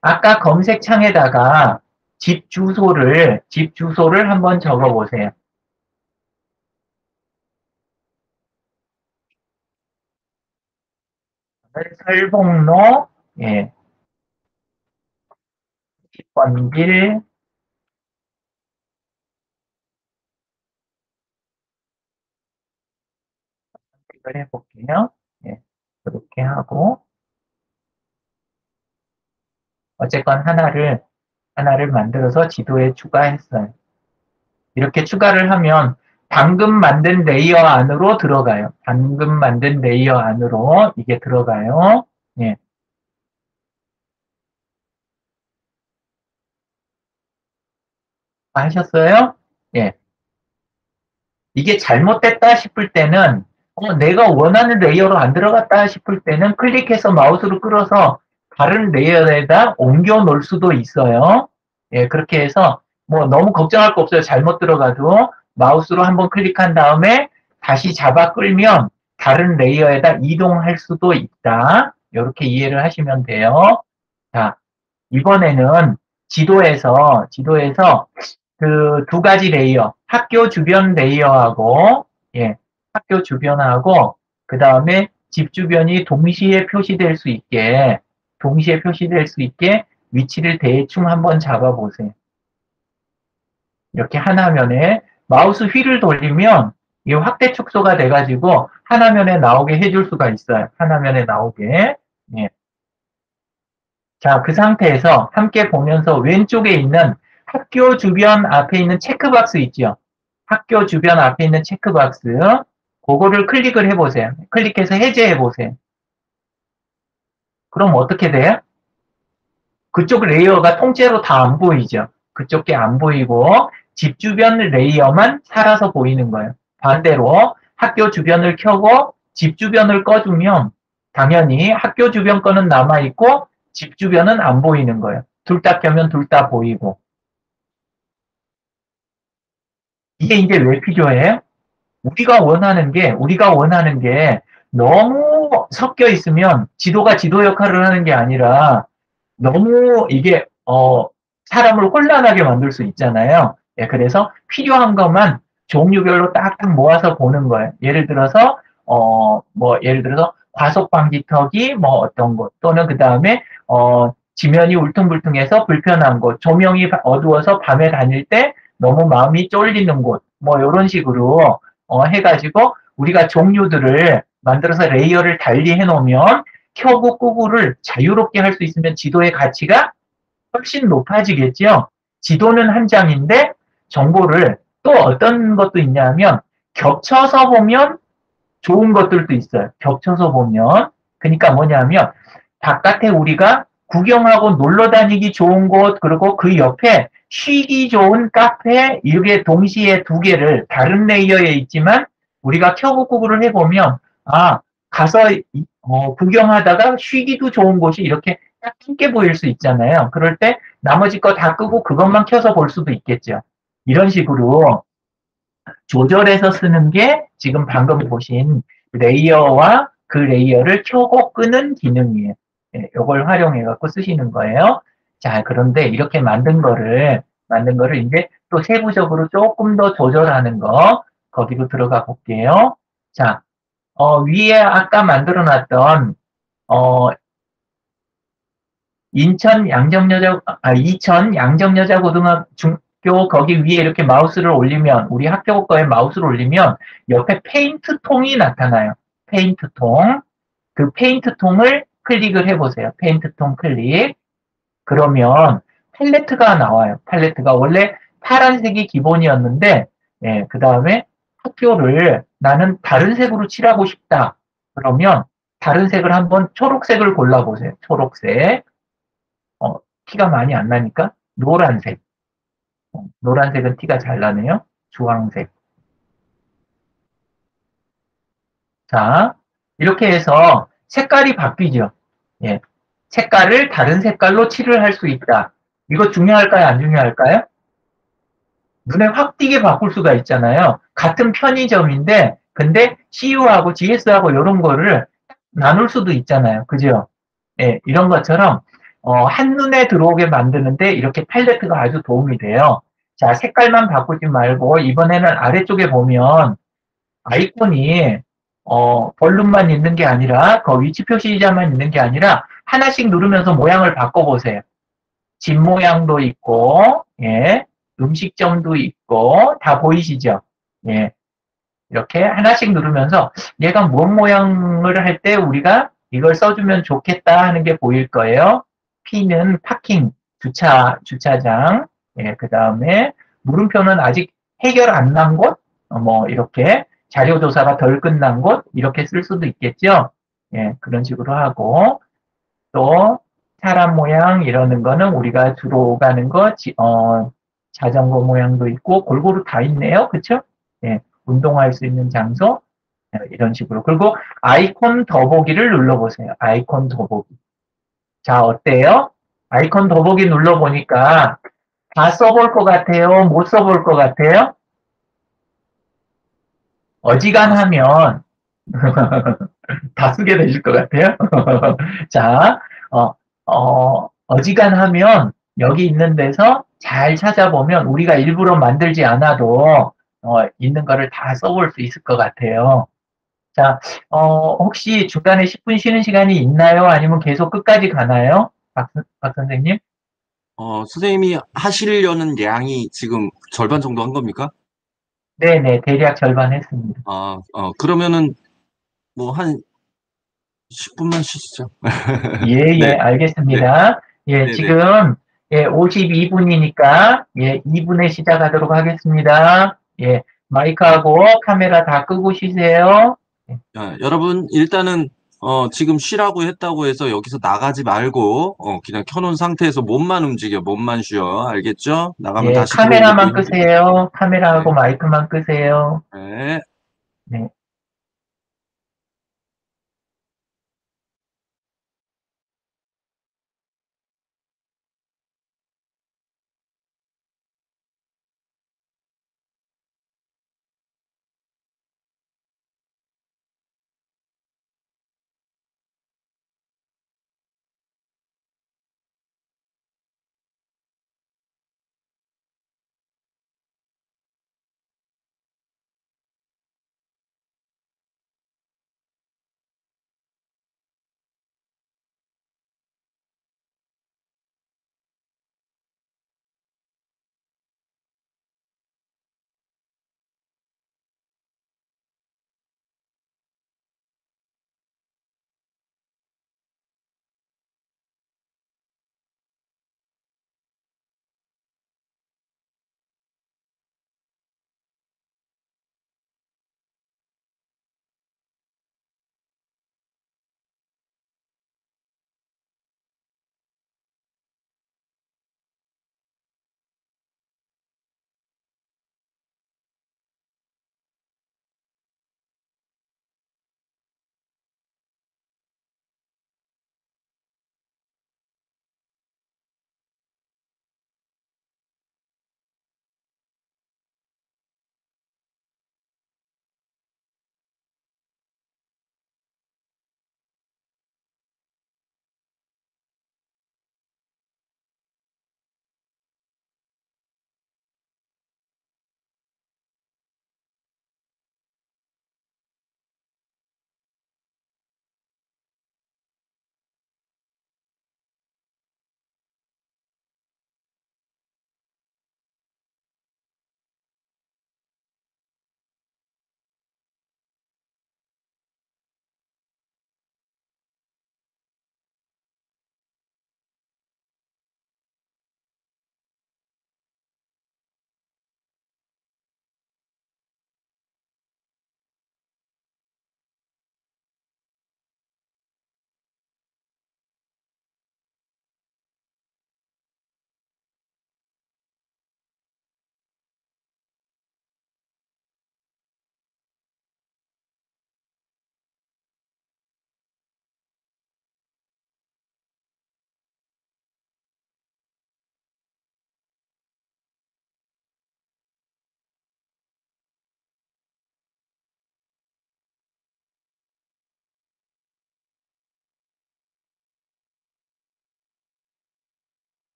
아까 검색창에다가 집 주소를 한번 적어보세요. 설봉로, 예, 10번길, 이걸 해볼게요. 예, 그렇게 하고, 어쨌건 하나를 만들어서 지도에 추가했어요. 이렇게 추가를 하면 방금 만든 레이어 안으로 들어가요. 방금 만든 레이어 안으로 이게 들어가요. 예, 하셨어요? 예. 이게 잘못됐다 싶을 때는 내가 원하는 레이어로 안 들어갔다 싶을 때는 클릭해서 마우스로 끌어서 다른 레이어에다 옮겨 놓을 수도 있어요. 예, 그렇게 해서 뭐 너무 걱정할 거 없어요. 잘못 들어가도 마우스로 한번 클릭한 다음에 다시 잡아 끌면 다른 레이어에다 이동할 수도 있다. 이렇게 이해를 하시면 돼요. 자, 이번에는 지도에서 그 두 가지 레이어, 학교 주변 레이어하고, 예, 학교 주변하고, 그 다음에 집 주변이 동시에 표시될 수 있게 위치를 대충 한번 잡아보세요. 이렇게 한 화면에 마우스 휠을 돌리면 이 확대 축소가 돼가지고 한 화면에 나오게 해줄 수가 있어요. 한 화면에 나오게. 예. 자, 그 상태에서 함께 보면서 왼쪽에 있는 학교 주변 앞에 있는 체크박스 있죠? 학교 주변 앞에 있는 체크박스, 그거를 클릭을 해보세요. 클릭해서 해제해보세요. 그럼 어떻게 돼요? 그쪽 레이어가 통째로 다 안 보이죠? 그쪽 게 안 보이고 집 주변 레이어만 살아서 보이는 거예요. 반대로 학교 주변을 켜고 집 주변을 꺼주면 당연히 학교 주변 거는 남아있고 집 주변은 안 보이는 거예요. 둘 다 켜면 둘 다 보이고. 이게 이제 왜 필요해요? 우리가 원하는 게 너무 섞여 있으면 지도가 지도 역할을 하는 게 아니라 너무 이게, 사람을 혼란하게 만들 수 있잖아요. 예, 그래서 필요한 것만 종류별로 딱딱 모아서 보는 거예요. 예를 들어서 과속 방지턱이 뭐 어떤 것, 또는 그 다음에, 지면이 울퉁불퉁해서 불편한 곳, 조명이 어두워서 밤에 다닐 때 너무 마음이 쫄리는 곳, 뭐 이런 식으로 해가지고 우리가 종류들을 만들어서 레이어를 달리 해놓으면 켜고 끄고를 자유롭게 할 수 있으면 지도의 가치가 훨씬 높아지겠죠. 지도는 한 장인데 정보를 또 어떤 것도 있냐면 겹쳐서 보면 좋은 것들도 있어요. 겹쳐서 보면. 그러니까 뭐냐면 바깥에 우리가 구경하고 놀러 다니기 좋은 곳, 그리고 그 옆에 쉬기 좋은 카페, 이게 동시에 두 개를 다른 레이어에 있지만 우리가 켜고 끄고를 해보면, 아, 가서 구경하다가 쉬기도 좋은 곳이 이렇게 딱 함께 보일 수 있잖아요. 그럴 때 나머지 거 다 끄고 그것만 켜서 볼 수도 있겠죠. 이런 식으로 조절해서 쓰는 게 지금 방금 보신 레이어와 그 레이어를 켜고 끄는 기능이에요. 예, 이걸 활용해 갖고 쓰시는 거예요. 자, 그런데 이렇게 만든 거를 이제 또 세부적으로 조금 더 조절하는 거, 거기로 들어가 볼게요. 자, 위에 아까 만들어 놨던, 이천 양정여자 고등학교 거기 위에 이렇게 마우스를 올리면, 우리 학교 거에 마우스를 올리면 옆에 페인트 통이 나타나요. 페인트 통. 그 페인트 통을 클릭을 해보세요. 페인트 통 클릭. 그러면 팔레트가 나와요. 팔레트가 원래 파란색이 기본이었는데, 예, 그 다음에 학교를 나는 다른 색으로 칠하고 싶다. 그러면 다른 색을 한번 초록색을 골라보세요. 초록색. 티가 많이 안 나니까 노란색. 노란색은 티가 잘 나네요. 주황색. 자, 이렇게 해서 색깔이 바뀌죠. 예. 색깔을 다른 색깔로 칠을 할 수 있다. 이거 중요할까요? 안 중요할까요? 눈에 확 띄게 바꿀 수가 있잖아요. 같은 편의점인데, 근데 CU하고 GS하고 이런 거를 나눌 수도 있잖아요. 그죠? 예, 이런 것처럼, 한눈에 들어오게 만드는데 이렇게 팔레트가 아주 도움이 돼요. 자, 색깔만 바꾸지 말고, 이번에는 아래쪽에 보면, 아이콘이 볼륨만 있는 게 아니라 그 위치 표시자만 있는 게 아니라 하나씩 누르면서 모양을 바꿔보세요. 집 모양도 있고, 예, 음식점도 있고 다 보이시죠? 예, 이렇게 하나씩 누르면서 얘가 뭔 모양을 할 때 우리가 이걸 써주면 좋겠다 하는 게 보일 거예요. P는 파킹, 주차장, 예, 그 다음에 물음표는 아직 해결 안 난 곳, 뭐 이렇게 자료조사가 덜 끝난 곳 이렇게 쓸 수도 있겠죠. 예, 그런 식으로 하고 또 사람 모양 이러는 거는 우리가 주로 가는 거 자전거 모양도 있고 골고루 다 있네요. 그쵸? 예, 운동할 수 있는 장소 이런 식으로. 그리고 아이콘 더보기를 눌러보세요. 아이콘 더보기. 자, 어때요? 아이콘 더보기 눌러보니까 다 써볼 것 같아요? 못 써볼 것 같아요? 아, 어지간하면 다 쓰게 되실 것 같아요? 자, 어지간하면 여기 있는 데서 잘 찾아보면 우리가 일부러 만들지 않아도 있는 거를 다 써볼 수 있을 것 같아요. 자, 혹시 중간에 10분 쉬는 시간이 있나요? 아니면 계속 끝까지 가나요? 박 선생님? 선생님이 하시려는 양이 지금 절반 정도 한 겁니까? 네네, 대략 절반 했습니다. 그러면은 뭐 한 10분만 쉬시죠. 예, 예, 네, 네, 알겠습니다. 예, 네, 네. 지금, 예, 52분이니까, 예, 2분에 시작하도록 하겠습니다. 예, 마이크하고 카메라 다 끄고 쉬세요. 예, 여러분, 일단은, 지금 쉬라고 했다고 해서 여기서 나가지 말고, 그냥 켜놓은 상태에서 몸만 움직여, 몸만 쉬어. 알겠죠? 나가면 예, 다시 들어오기도 카메라만 힘들고. 끄세요. 카메라하고 네. 마이크만 끄세요. 네. 네.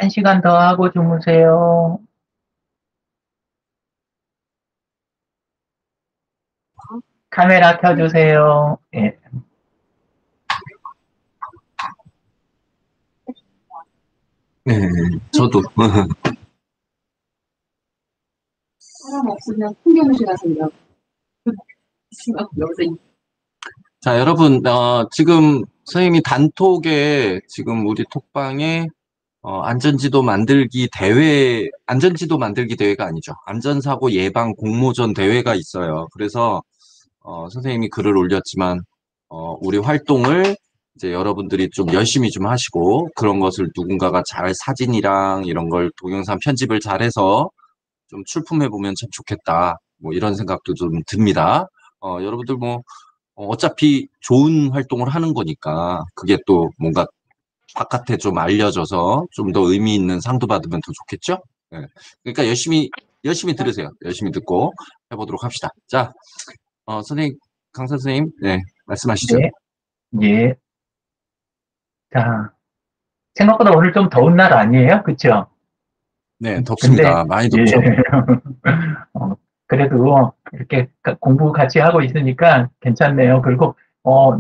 1시간 더 하고 주무세요. 카메라 켜주세요. 예. 네, 저도. 사람 없으면 풍경실 가서 일하고. 여기서 자, 여러분, 지금 선생님이 단톡에 지금 우리 톡방에 안전지도 만들기 안전지도 만들기 대회가 아니죠. 안전사고 예방 공모전 대회가 있어요. 그래서, 선생님이 글을 올렸지만, 우리 활동을 이제 여러분들이 좀 열심히 좀 하시고, 그런 것을 누군가가 잘 사진이랑 이런 걸 동영상 편집을 잘해서 좀 출품해보면 참 좋겠다. 뭐 이런 생각도 좀 듭니다. 여러분들 뭐, 어차피 좋은 활동을 하는 거니까, 그게 또 뭔가 바깥에 좀 알려져서 좀 더 의미 있는 상도 받으면 더 좋겠죠? 예. 그러니까 열심히 들으세요. 열심히 듣고 해보도록 합시다. 자, 선생님, 강사 선생님, 네, 말씀하시죠. 네. 예. 자, 생각보다 오늘 좀 더운 날 아니에요? 그쵸? 네, 덥습니다. 많이 예. 덥죠. 그래도 이렇게 공부 같이 하고 있으니까 괜찮네요. 그리고,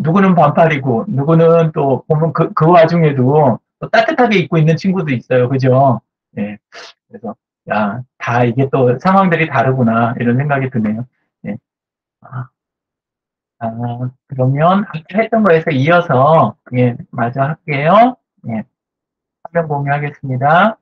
누구는 반팔이고, 누구는 또 보면 그 와중에도 또 따뜻하게 입고 있는 친구도 있어요. 그죠? 예. 그래서, 야, 다 이게 또 상황들이 다르구나, 이런 생각이 드네요. 예. 그러면 아까 했던 거에서 이어서, 예, 마저 할게요. 예. 화면 공유하겠습니다.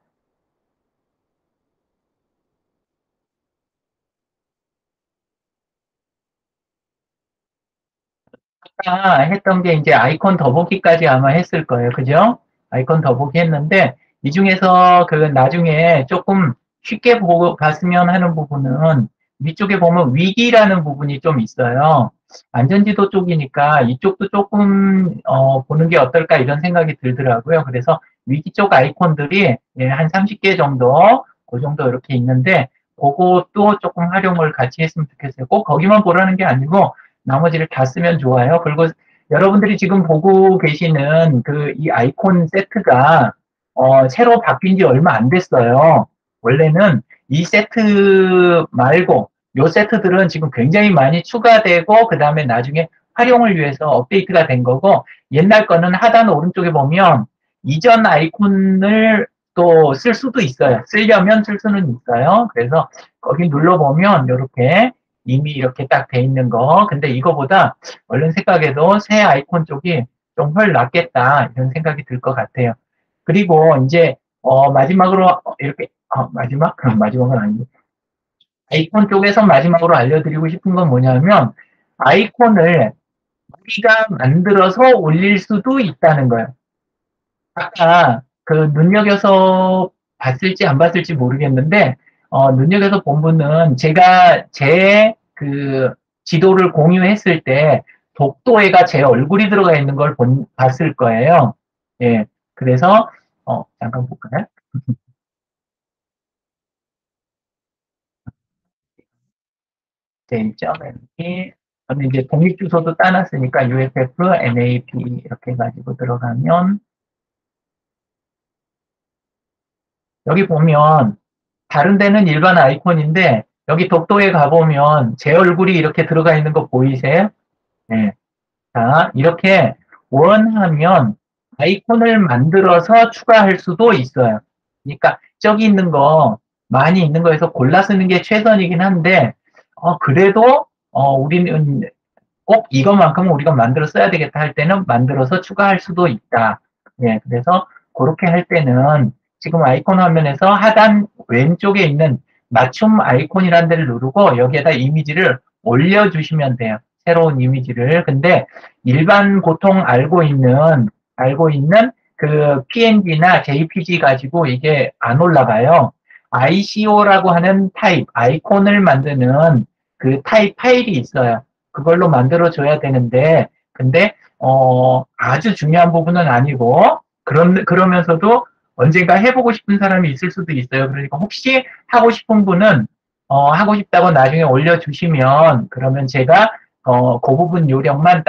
아까 했던 게 이제 아이콘 더보기까지 아마 했을 거예요. 그죠? 아이콘 더보기 했는데, 이 중에서 그 나중에 조금 쉽게 보고 봤으면 하는 부분은 위쪽에 보면 위기라는 부분이 좀 있어요. 안전지도 쪽이니까 이쪽도 조금, 보는 게 어떨까 이런 생각이 들더라고요. 그래서 위기 쪽 아이콘들이 예, 한 30개 정도, 그 정도 이렇게 있는데, 그것도 조금 활용을 같이 했으면 좋겠어요. 꼭 거기만 보라는 게 아니고, 나머지를 다 쓰면 좋아요. 그리고 여러분들이 지금 보고 계시는 그 이 아이콘 세트가 새로 바뀐 지 얼마 안 됐어요. 원래는 이 세트 말고 요 세트들은 지금 굉장히 많이 추가되고 그 다음에 나중에 활용을 위해서 업데이트가 된 거고 옛날 거는 하단 오른쪽에 보면 이전 아이콘을 또 쓸 수도 있어요. 쓰려면 쓸 수는 있어요. 그래서 거기 눌러보면 이렇게 이미 이렇게 딱 돼 있는 거. 근데 이거보다 얼른 생각해도 새 아이콘 쪽이 좀 훨 낫겠다. 이런 생각이 들 것 같아요. 그리고 이제, 마지막으로 이렇게, 마지막은 아니고. 아이콘 쪽에서 마지막으로 알려드리고 싶은 건 뭐냐면, 아이콘을 우리가 만들어서 올릴 수도 있다는 거예요. 아까 그 눈여겨서 봤을지 안 봤을지 모르겠는데, 눈여겨서 본 분은 제가 제 그 지도를 공유했을 때 독도에가 제 얼굴이 들어가 있는 걸 봤을 거예요. 예. 그래서, 잠깐 볼까요? j.mp. 저는 이제 독립 주소도 따놨으니까 UFF, NAP 이렇게 가지고 들어가면, 여기 보면 다른 데는 일반 아이콘인데 여기 독도에 가보면 제 얼굴이 이렇게 들어가 있는 거 보이세요? 네. 자, 이렇게 원하면 아이콘을 만들어서 추가할 수도 있어요. 그러니까 저기 있는 거 많이 있는 거에서 골라 쓰는 게 최선이긴 한데 그래도 우리는 꼭 이것만큼은 우리가 만들어 써야 되겠다 할 때는 만들어서 추가할 수도 있다. 예, 그래서 그렇게 할 때는 지금 아이콘 화면에서 하단 왼쪽에 있는 맞춤 아이콘이라는 데를 누르고 여기에다 이미지를 올려주시면 돼요. 새로운 이미지를. 근데 일반 보통 알고 있는 그 PNG나 JPG 가지고 이게 안 올라가요. ICO라고 하는 타입, 아이콘을 만드는 그 타입 파일이 있어요. 그걸로 만들어줘야 되는데, 근데, 아주 중요한 부분은 아니고, 그러면서도 언젠가 해보고 싶은 사람이 있을 수도 있어요. 그러니까 혹시 하고 싶은 분은, 하고 싶다고 나중에 올려주시면, 그러면 제가, 그 부분 요령만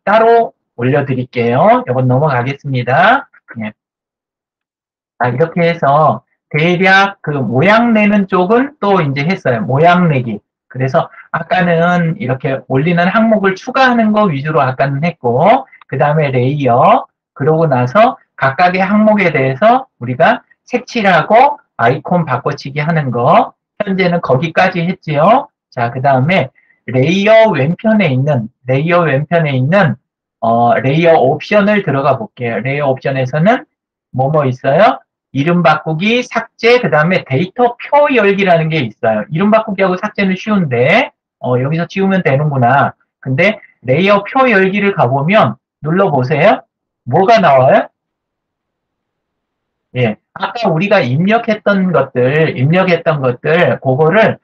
따로 올려드릴게요. 이건 넘어가겠습니다. 네. 이렇게 해서 대략 그 모양 내는 쪽은 또 이제 했어요. 모양 내기. 그래서 아까는 이렇게 올리는 항목을 추가하는 거 위주로 아까는 했고, 그 다음에 레이어, 그러고 나서 각각의 항목에 대해서 우리가 색칠하고 아이콘 바꿔치기 하는 거, 현재는 거기까지 했지요. 자, 그 다음에 레이어 왼편에 있는 레이어 옵션을 들어가 볼게요. 레이어 옵션에서는 뭐뭐 있어요? 이름 바꾸기, 삭제, 그 다음에 데이터 표 열기라는 게 있어요. 이름 바꾸기하고 삭제는 쉬운데, 여기서 지우면 되는구나. 근데 레이어 표 열기를 가보면 눌러보세요. 뭐가 나와요? 예. 아까 우리가 입력했던 것들, 그거를,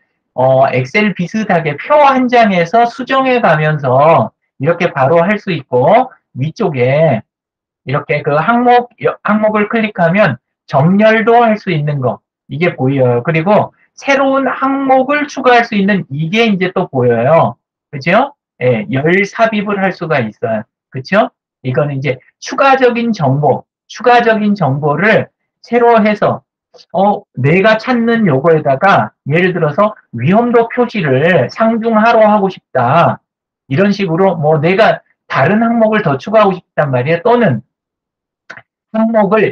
엑셀 비슷하게 표 한 장에서 수정해 가면서 이렇게 바로 할 수 있고, 위쪽에 이렇게 그 항목을 클릭하면 정렬도 할 수 있는 거, 이게 보여요. 그리고 새로운 항목을 추가할 수 있는 이게 이제 또 보여요. 그죠? 예, 열 삽입을 할 수가 있어요. 그쵸? 이거는 이제 추가적인 정보를 새로 해서, 내가 찾는 요거에다가 예를 들어서 위험도 표시를 상중하로 하고 싶다. 이런 식으로 뭐 내가 다른 항목을 더 추가하고 싶단 말이에요. 또는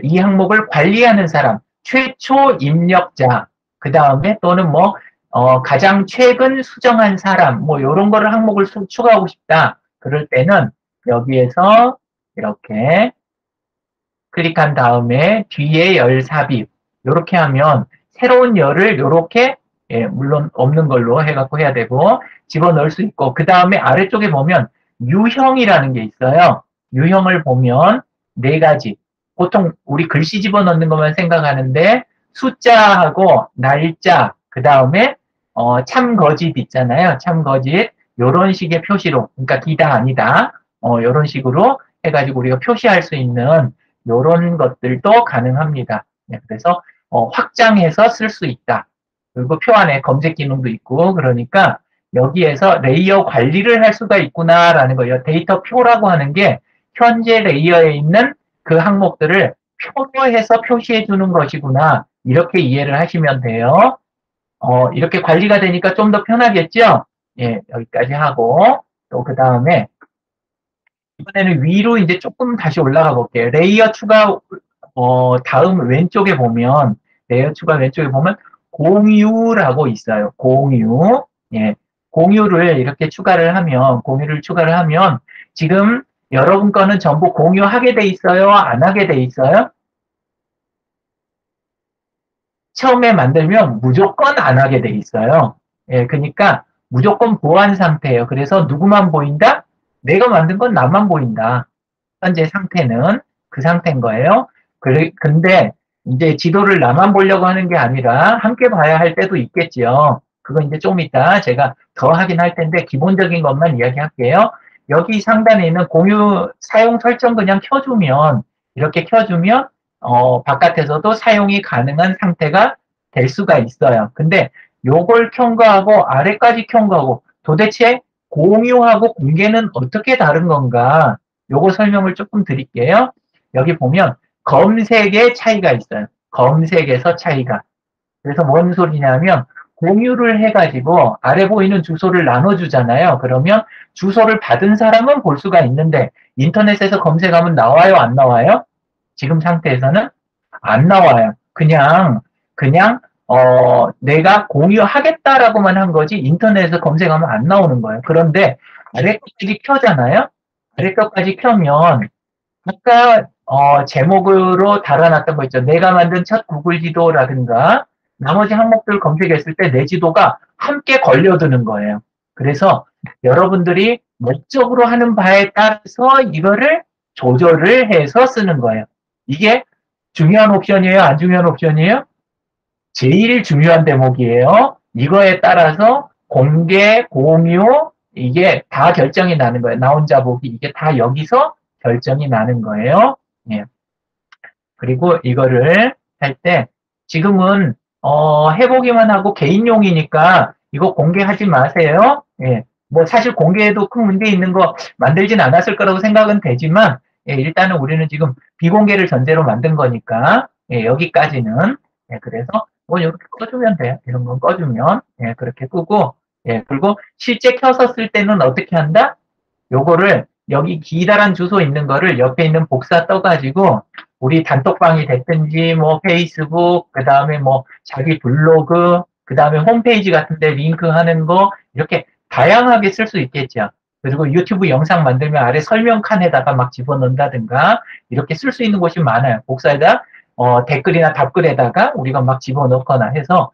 이 항목을 관리하는 사람, 최초 입력자, 그 다음에 또는 뭐, 가장 최근 수정한 사람, 뭐, 요런 거를 항목을 추가하고 싶다. 그럴 때는 여기에서 이렇게 클릭한 다음에 뒤에 열 삽입, 요렇게 하면 새로운 열을 요렇게, 예, 물론 없는 걸로 해갖고 해야 되고, 집어넣을 수 있고, 그 다음에 아래쪽에 보면 유형이라는 게 있어요. 유형을 보면 네 가지. 보통 우리 글씨 집어넣는 것만 생각하는데 숫자하고 날짜, 그 다음에 참거짓 있잖아요. 참거짓 요런 식의 표시로, 그러니까 기다 아니다, 요런 식으로 해가지고 우리가 표시할 수 있는 요런 것들도 가능합니다. 네, 그래서 확장해서 쓸 수 있다. 그리고 표 안에 검색 기능도 있고, 그러니까 여기에서 레이어 관리를 할 수가 있구나라는 거예요. 데이터 표라고 하는 게 현재 레이어에 있는 그 항목들을 표로 해서 표시해 주는 것이구나. 이렇게 이해를 하시면 돼요. 이렇게 관리가 되니까 좀 더 편하겠죠? 예, 여기까지 하고, 또 그 다음에, 이번에는 위로 이제 조금 다시 올라가 볼게요. 레이어 추가, 다음 왼쪽에 보면, 공유라고 있어요. 공유. 예, 공유를 추가를 하면, 지금 여러분 거는 전부 공유하게 돼 있어요? 안 하게 돼 있어요? 처음에 만들면 무조건 안 하게 돼 있어요. 예, 그러니까 무조건 보안 상태예요. 그래서 누구만 보인다? 내가 만든 건 나만 보인다. 현재 상태는 그 상태인 거예요. 근데 이제 지도를 나만 보려고 하는 게 아니라 함께 봐야 할 때도 있겠죠. 그건 이제 좀 이따 제가 더 하긴 할 텐데 기본적인 것만 이야기할게요. 여기 상단에 있는 공유 사용 설정 그냥 이렇게 켜주면 바깥에서도 사용이 가능한 상태가 될 수가 있어요. 근데 요걸 켠 거하고 아래까지 켠 거하고 도대체 공유하고 공개는 어떻게 다른 건가? 요거 설명을 조금 드릴게요. 여기 보면 검색의 차이가 있어요. 검색에서 차이가. 그래서 뭔 소리냐면 공유를 해가지고 아래 보이는 주소를 나눠주잖아요. 그러면 주소를 받은 사람은 볼 수가 있는데 인터넷에서 검색하면 나와요? 안 나와요? 지금 상태에서는 안 나와요. 그냥 내가 공유하겠다라고만 한 거지 인터넷에서 검색하면 안 나오는 거예요. 그런데 아래 것까지 켜잖아요. 아래 것까지 켜면 아까 제목으로 달아놨던 거 있죠. 내가 만든 첫 구글 지도라든가 나머지 항목들 검색했을 때 내 지도가 함께 걸려드는 거예요. 그래서 여러분들이 목적으로 하는 바에 따라서 이거를 조절을 해서 쓰는 거예요. 이게 중요한 옵션이에요? 안 중요한 옵션이에요? 제일 중요한 대목이에요. 이거에 따라서 공개, 공유, 이게 다 결정이 나는 거예요. 나 혼자 보기, 이게 다 여기서 결정이 나는 거예요. 예. 그리고 이거를 할 때 지금은 해보기만 하고 개인용이니까 이거 공개하지 마세요. 예. 뭐 사실 공개해도 큰 문제 있는 거 만들진 않았을 거라고 생각은 되지만 예, 일단은 우리는 지금 비공개를 전제로 만든 거니까 예, 여기까지는. 예, 그래서 뭐 이렇게 꺼주면 돼요. 이런 건 꺼주면. 예, 그렇게 끄고. 예, 그리고 실제 켜서 쓸 때는 어떻게 한다? 요거를 여기 기다란 주소 있는 거를 옆에 있는 복사 떠가지고 우리 단톡방이 됐든지 뭐 페이스북 그 다음에 뭐 자기 블로그 그 다음에 홈페이지 같은데 링크하는 거 이렇게 다양하게 쓸 수 있겠죠. 그리고 유튜브 영상 만들면 아래 설명칸에다가 막 집어넣는다든가 이렇게 쓸 수 있는 곳이 많아요. 복사에다 댓글이나 답글에다가 우리가 막 집어넣거나 해서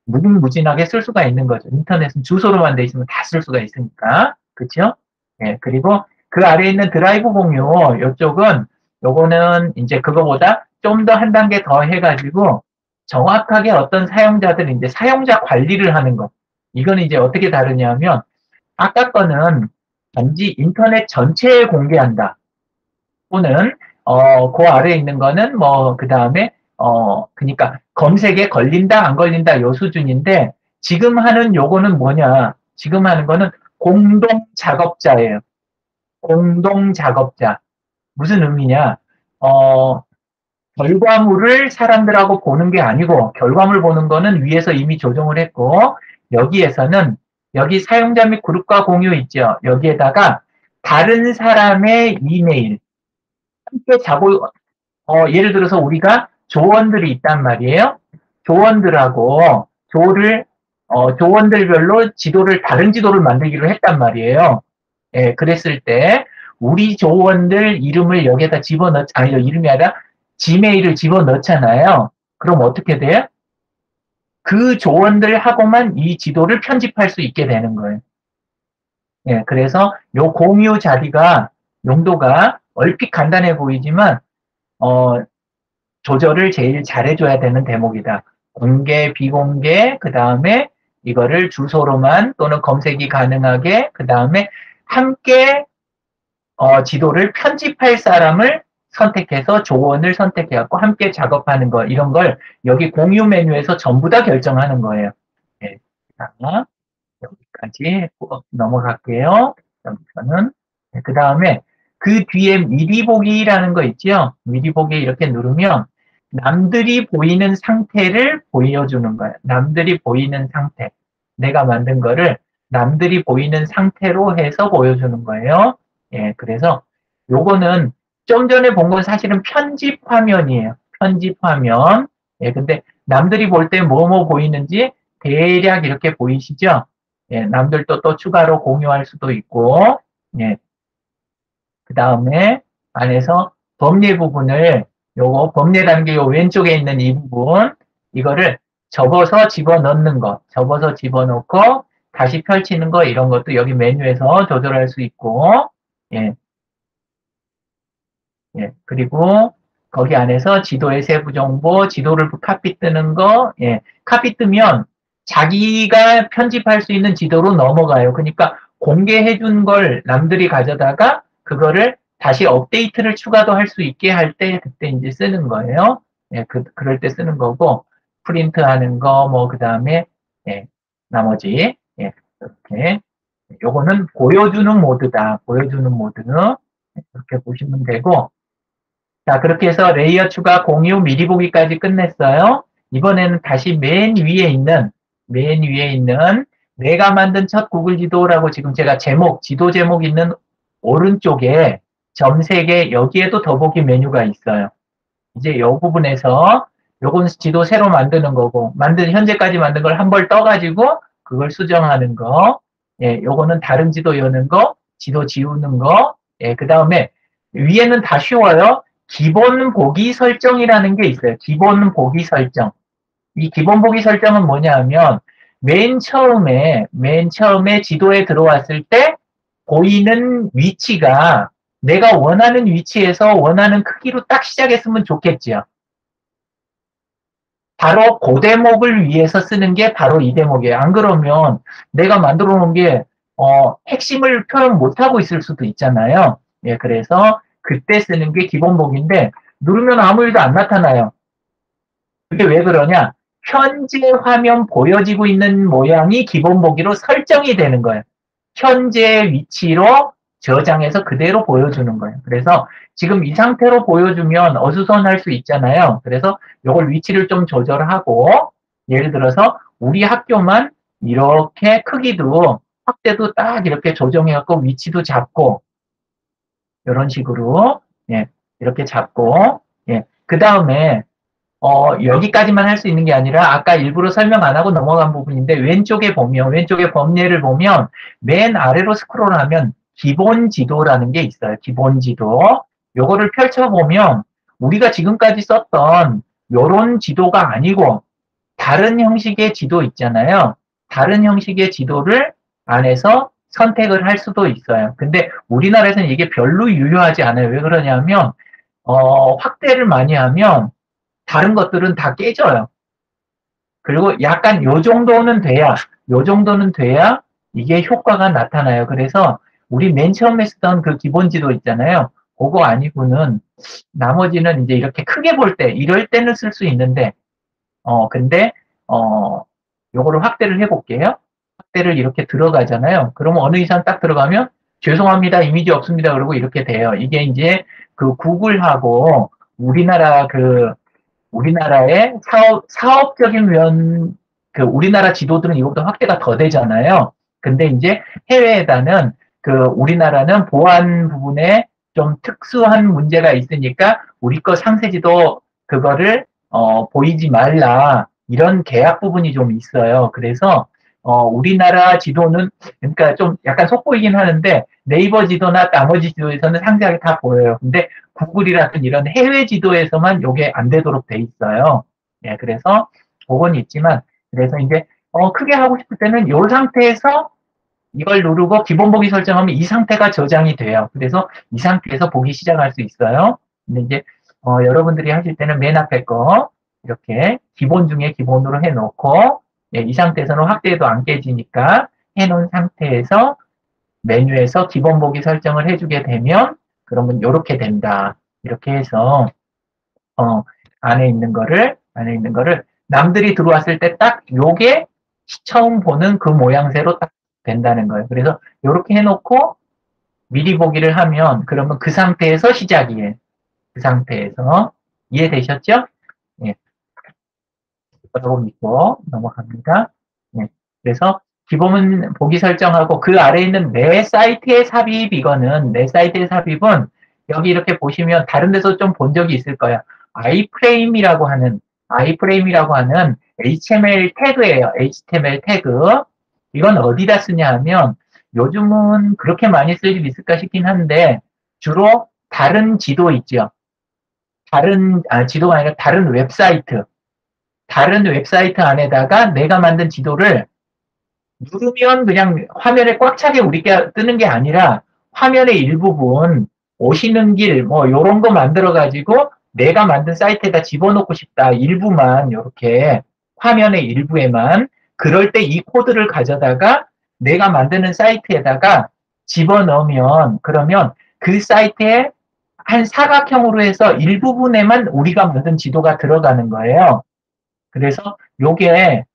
무궁무진하게 쓸 수가 있는 거죠. 인터넷은 주소로만 돼 있으면 다 쓸 수가 있으니까. 그렇죠? 예, 그리고 그 아래에 있는 드라이브 공유, 요쪽은, 요거는 이제 그거보다 좀 더 한 단계 더 해가지고 정확하게 어떤 사용자들, 이제 사용자 관리를 하는 것. 이건 이제 어떻게 다르냐면, 아까 거는 단지 인터넷 전체에 공개한다. 또는, 그 아래에 있는 거는 뭐, 그 다음에, 그니까 검색에 걸린다, 안 걸린다, 요 수준인데, 지금 하는 요거는 뭐냐? 지금 하는 거는 공동 작업자예요. 공동 작업자. 무슨 의미냐? 결과물을 사람들하고 보는 게 아니고, 결과물 보는 거는 위에서 이미 조정을 했고, 여기에서는, 여기 사용자 및 그룹과 공유 있죠. 여기에다가 다른 사람의 이메일, 함께 예를 들어서 우리가 조원들이 있단 말이에요. 조원들하고 조원들별로 다른 지도를 만들기로 했단 말이에요. 예, 그랬을 때, 우리 조원들 이름을 여기에다 아니요, 이름이 아니라 지메일을 집어넣잖아요. 그럼 어떻게 돼요? 그 조원들하고만 이 지도를 편집할 수 있게 되는 거예요. 예, 그래서 요 공유 자리가, 용도가 얼핏 간단해 보이지만, 조절을 제일 잘해줘야 되는 대목이다. 공개, 비공개, 그 다음에 이거를 주소로만 또는 검색이 가능하게, 그 다음에 함께 지도를 편집할 사람을 선택해서 조언을 선택해갖고 함께 작업하는 거, 이런 걸 여기 공유 메뉴에서 전부 다 결정하는 거예요. 네. 자, 여기까지 넘어갈게요. 여기서는. 네, 그 다음에 그 뒤에 미리 보기라는 거 있죠? 미리 보기 이렇게 누르면 남들이 보이는 상태를 보여주는 거예요. 남들이 보이는 상태. 내가 만든 거를 남들이 보이는 상태로 해서 보여주는 거예요. 예, 그래서 요거는 좀 전에 본 건 사실은 편집 화면이에요. 편집 화면. 예, 근데 남들이 볼 때 뭐뭐 보이는지 대략 이렇게 보이시죠? 예, 남들도 또 추가로 공유할 수도 있고, 예. 그 다음에 안에서 범례 부분을, 요거 범례라는 게 요 왼쪽에 있는 이 부분, 이거를 접어서 집어넣는 거, 접어서 집어넣고 다시 펼치는 거, 이런 것도 여기 메뉴에서 조절할 수 있고, 예. 예. 그리고 거기 안에서 지도의 세부 정보, 지도를 카피 뜨는 거, 예. 카피 뜨면 자기가 편집할 수 있는 지도로 넘어가요. 그러니까 공개해 준 걸 남들이 가져다가 그거를 다시 업데이트를 추가도 할 수 있게 할 때 그때 이제 쓰는 거예요. 예, 그럴 때 쓰는 거고, 프린트 하는 거, 뭐, 그 다음에, 예, 나머지, 예, 이렇게. 요거는 보여주는 모드다. 보여주는 모드. 이렇게 보시면 되고, 자, 그렇게 해서 레이어 추가, 공유, 미리 보기까지 끝냈어요. 이번에는 다시 맨 위에 있는 내가 만든 첫 구글 지도라고 지금 제가 지도 제목 있는 오른쪽에 점 3개, 여기에도 더보기 메뉴가 있어요. 이제 이 부분에서 요건 지도 새로 만드는 거고, 현재까지 만든 걸 한 벌 떠가지고 그걸 수정하는 거, 예, 요거는 다른 지도 여는 거, 지도 지우는 거, 예, 그 다음에 위에는 다 쉬워요. 기본 보기 설정이라는 게 있어요. 기본 보기 설정. 이 기본 보기 설정은 뭐냐 하면, 맨 처음에 지도에 들어왔을 때 보이는 위치가 내가 원하는 위치에서 원하는 크기로 딱 시작했으면 좋겠지요. 바로 그 대목을 위해서 쓰는 게 바로 이 대목이에요. 안 그러면 내가 만들어 놓은 게 핵심을 표현 못하고 있을 수도 있잖아요. 예, 그래서 그때 쓰는 게 기본 보기인데 누르면 아무 일도 안 나타나요. 그게 왜 그러냐? 현재 화면 보여지고 있는 모양이 기본 보기로 설정이 되는 거예요. 현재 위치로 저장해서 그대로 보여주는 거예요. 그래서 지금 이 상태로 보여주면 어수선할 수 있잖아요. 그래서 이걸 위치를 좀 조절하고 예를 들어서 우리 학교만 이렇게 크기도 확대도 딱 이렇게 조정해갖고 위치도 잡고 이런 식으로 예, 이렇게 잡고 예, 그 다음에 여기까지만 할 수 있는 게 아니라 아까 일부러 설명 안 하고 넘어간 부분인데 왼쪽에 보면 왼쪽에 범례를 보면 맨 아래로 스크롤하면 기본 지도라는 게 있어요. 기본 지도. 요거를 펼쳐보면 우리가 지금까지 썼던 요런 지도가 아니고 다른 형식의 지도 있잖아요. 다른 형식의 지도를 안에서 선택을 할 수도 있어요. 근데 우리나라에서는 이게 별로 유효하지 않아요. 왜 그러냐면 확대를 많이 하면 다른 것들은 다 깨져요. 그리고 약간 요 정도는 돼야 이게 효과가 나타나요. 그래서 우리 맨 처음에 쓰던 그 기본 지도 있잖아요. 그거 아니고는 나머지는 이제 이렇게 크게 볼 때, 이럴 때는 쓸 수 있는데, 근데, 요거를 확대를 해볼게요. 확대를 이렇게 들어가잖아요. 그러면 어느 이상 딱 들어가면, 죄송합니다, 이미지 없습니다. 그러고 이렇게 돼요. 이게 이제 그 구글하고 우리나라의 사업적인 우리나라 지도들은 이것보다 확대가 더 되잖아요. 근데 이제 해외에다는 우리나라는 보안 부분에 좀 특수한 문제가 있으니까 우리 거 상세지도 그거를 보이지 말라 이런 계약 부분이 좀 있어요. 그래서 우리나라 지도는 그러니까 좀 약간 속보이긴 하는데 네이버 지도나 나머지 지도에서는 상세하게 다 보여요. 근데 구글이라든 이런 해외 지도에서만 이게 안 되도록 돼 있어요. 예, 그래서 그건 있지만 그래서 이제 크게 하고 싶을 때는 이 상태에서 이걸 누르고 기본 보기 설정하면 이 상태가 저장이 돼요. 그래서 이 상태에서 보기 시작할 수 있어요. 근데 이제 여러분들이 하실 때는 맨 앞에 거 이렇게 기본 중에 기본으로 해놓고 예, 이 상태에서는 확대해도 안 깨지니까 해놓은 상태에서 메뉴에서 기본 보기 설정을 해주게 되면 그러면 이렇게 된다. 이렇게 해서 안에 있는 거를 남들이 들어왔을 때 딱 요게 처음 보는 그 모양새로 딱 된다는 거예요. 그래서 이렇게 해놓고 미리 보기를 하면 그러면 그 상태에서 시작이에요. 그 상태에서 이해되셨죠? 예. 여러분 믿고 넘어갑니다. 예. 그래서 기본 보기 설정하고 그 아래에 있는 내 사이트의 삽입 이거는 내 사이트의 삽입은 여기 이렇게 보시면 다른 데서 좀 본 적이 있을 거예요. 아이프레임이라고 하는 HTML 태그예요. HTML 태그. 이건 어디다 쓰냐 하면 요즘은 그렇게 많이 쓸 일 있을까 싶긴 한데 주로 다른 지도 있죠. 지도가 아니라 다른 웹사이트 안에다가 내가 만든 지도를 누르면 그냥 화면에 꽉 차게 우리가 뜨는 게 아니라 화면의 일부분 오시는 길 뭐 요런 거 만들어 가지고 내가 만든 사이트에다 집어넣고 싶다. 일부만 이렇게 화면의 일부에만 그럴 때 이 코드를 가져다가 내가 만드는 사이트에다가 집어넣으면 그러면 그 사이트에 한 사각형으로 해서 일부분에만 우리가 만든 지도가 들어가는 거예요. 그래서 요게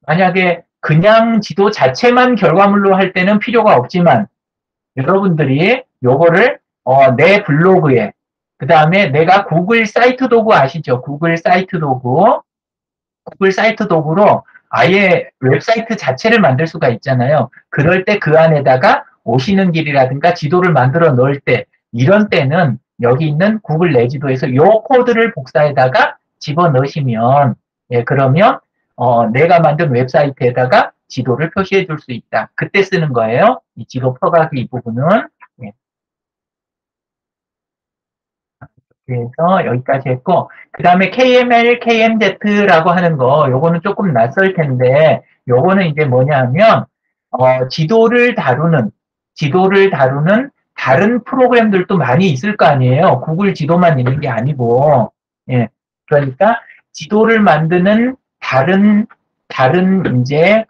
만약에 그냥 지도 자체만 결과물로 할 때는 필요가 없지만 여러분들이 요거를 내 블로그에 그 다음에 내가 구글 사이트 도구 아시죠? 구글 사이트 도구로 아예 웹사이트 자체를 만들 수가 있잖아요. 그럴 때 그 안에다가 오시는 길이라든가 지도를 만들어 넣을 때 이런 때는 여기 있는 구글 내 지도에서 요 코드를 복사에다가 집어넣으시면 예, 그러면 내가 만든 웹사이트에다가 지도를 표시해 줄 수 있다. 그때 쓰는 거예요. 이 지도 퍼가기 이 부분은. 예. 그래서 여기까지 했고 그 다음에 KML, KMZ라고 하는 거 요거는 조금 낯설 텐데 요거는 이제 뭐냐 하면 지도를 다루는 다른 프로그램들도 많이 있을 거 아니에요. 구글 지도만 있는 게 아니고 예. 그러니까 지도를 만드는 다른 이제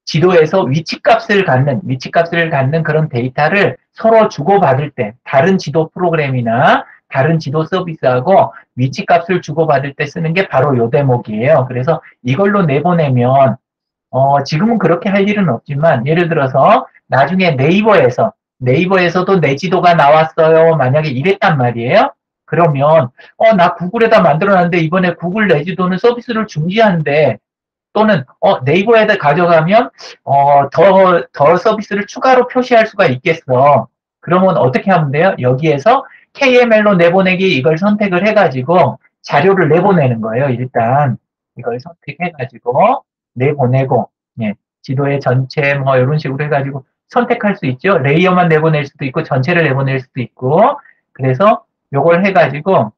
지도에서 위치값을 갖는 그런 데이터를 서로 주고받을 때 다른 지도 프로그램이나 다른 지도 서비스하고 위치값을 주고받을 때 쓰는 게 바로 요 대목이에요. 그래서 이걸로 내보내면 지금은 그렇게 할 일은 없지만 예를 들어서 나중에 네이버에서 네이버에서도 내 지도가 나왔어요. 만약에 이랬단 말이에요. 그러면 나 구글에다 만들어놨는데 이번에 구글 내 지도는 서비스를 중지한대. 또는 네이버에다 가져가면 더 서비스를 추가로 표시할 수가 있겠어. 그러면 어떻게 하면 돼요? 여기에서 KML로 내보내기 이걸 선택을 해가지고 자료를 내보내는 거예요. 일단 이걸 선택해가지고 내보내고, 예, 지도의 전체 뭐 이런 식으로 해가지고 선택할 수 있죠. 레이어만 내보낼 수도 있고 전체를 내보낼 수도 있고. 그래서 요걸 해가지고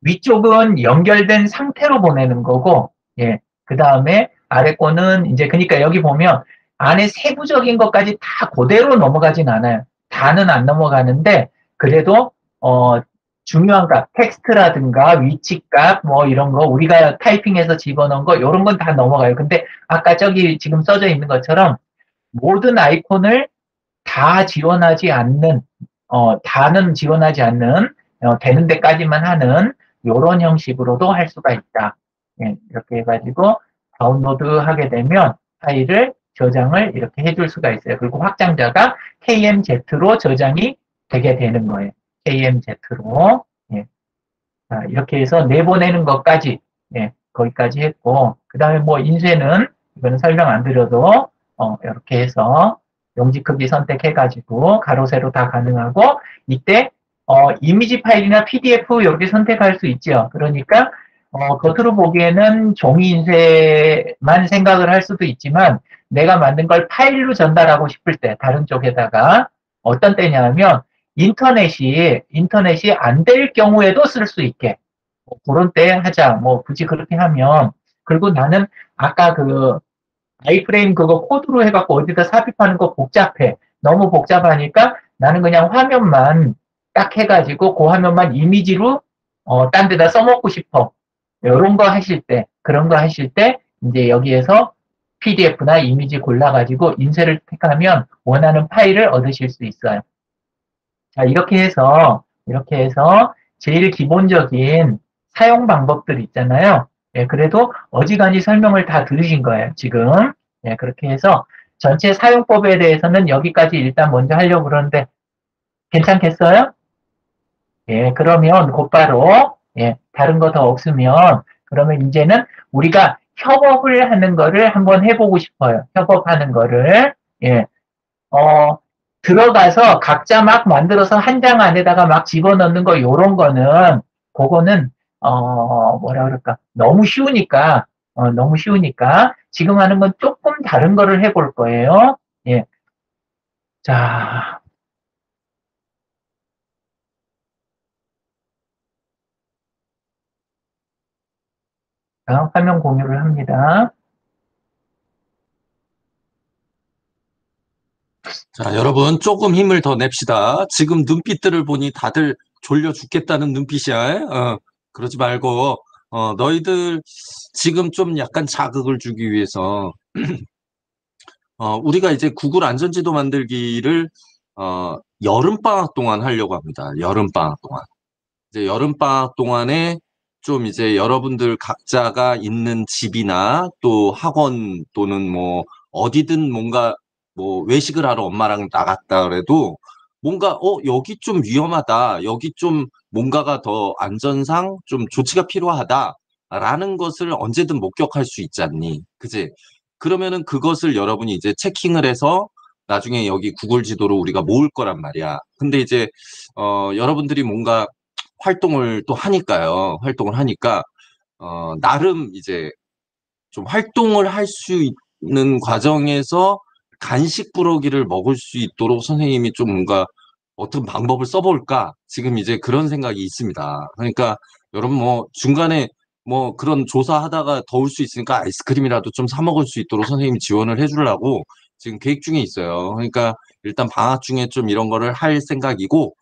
위쪽은 연결된 상태로 보내는 거고, 예, 그 다음에 아래 거는 이제 그러니까 여기 보면 안에 세부적인 것까지 다 그대로 넘어가진 않아요. 다는 안 넘어가는데 그래도 중요한 값, 텍스트라든가 위치값 뭐 이런 거 우리가 타이핑해서 집어넣은 거 이런 건 다 넘어가요. 근데 아까 저기 지금 써져 있는 것처럼 모든 아이콘을 다 지원하지 않는 다는 지원하지 않는 되는 데까지만 하는 이런 형식으로도 할 수가 있다. 예, 이렇게 해가지고 다운로드 하게 되면 파일을 저장을 이렇게 해줄 수가 있어요. 그리고 확장자가 KMZ로 저장이 되게 되는 거예요. KMZ로. 예. 자, 이렇게 해서 내보내는 것까지, 예, 거기까지 했고, 그 다음에 뭐 인쇄는, 이거는 설명 안 드려도, 이렇게 해서 용지 크기 선택해가지고, 가로, 세로 다 가능하고, 이때, 이미지 파일이나 PDF 이렇게 선택할 수 있죠. 그러니까, 겉으로 보기에는 종이 인쇄만 생각을 할 수도 있지만, 내가 만든 걸 파일로 전달하고 싶을 때, 다른 쪽에다가, 어떤 때냐면, 인터넷이 안 될 경우에도 쓸 수 있게. 뭐 그런 때 하자. 뭐 굳이 그렇게 하면. 그리고 나는 아까 그 아이프레임 그거 코드로 해갖고 어디다 삽입하는 거 복잡해. 너무 복잡하니까 나는 그냥 화면만 딱 해가지고 그 화면만 이미지로 딴 데다 써먹고 싶어. 이런 거 하실 때, 그런 거 하실 때 이제 여기에서 PDF나 이미지 골라가지고 인쇄를 택하면 원하는 파일을 얻으실 수 있어요. 자, 이렇게 해서 제일 기본적인 사용 방법들 있잖아요. 예, 그래도 어지간히 설명을 다 들으신 거예요, 지금. 예, 그렇게 해서 전체 사용법에 대해서는 여기까지 일단 먼저 하려고 그러는데 괜찮겠어요? 예, 그러면 곧바로, 예, 다른 거 더 없으면, 그러면 이제는 우리가 협업을 하는 거를 한번 해보고 싶어요. 협업하는 거를. 예, 들어가서 각자 막 만들어서 한 장 안에다가 막 집어넣는 거, 요런 거는, 그거는, 뭐라 그럴까. 너무 쉬우니까, 지금 하는 건 조금 다른 거를 해볼 거예요. 예. 자, 다음 화면 공유를 합니다. 자, 여러분 조금 힘을 더 냅시다. 지금 눈빛들을 보니 다들 졸려 죽겠다는 눈빛이야. 그러지 말고 너희들 지금 좀 약간 자극을 주기 위해서 우리가 이제 구글 안전지도 만들기를 여름방학 동안 하려고 합니다. 여름방학 동안. 이제 여름방학 동안에 좀 이제 여러분들 각자가 있는 집이나 또 학원 또는 뭐 어디든 뭔가 뭐 외식을 하러 엄마랑 나갔다 그래도 뭔가 여기 좀 위험하다. 여기 좀 뭔가가 더 안전상 좀 조치가 필요하다라는 것을 언제든 목격할 수 있지 않니? 그지? 그러면은 그것을 여러분이 이제 체킹을 해서 나중에 여기 구글 지도로 우리가 모을 거란 말이야. 근데 이제 여러분들이 뭔가 활동을 또 하니까요. 활동을 하니까 나름 이제 좀 활동을 할 수 있는 과정에서 간식 부러기를 먹을 수 있도록 선생님이 좀 뭔가 어떤 방법을 써볼까? 지금 이제 그런 생각이 있습니다. 그러니까 여러분 뭐 중간에 뭐 그런 조사하다가 더울 수 있으니까 아이스크림이라도 좀 사 먹을 수 있도록 선생님이 지원을 해주려고 지금 계획 중에 있어요. 그러니까 일단 방학 중에 좀 이런 거를 할 생각이고,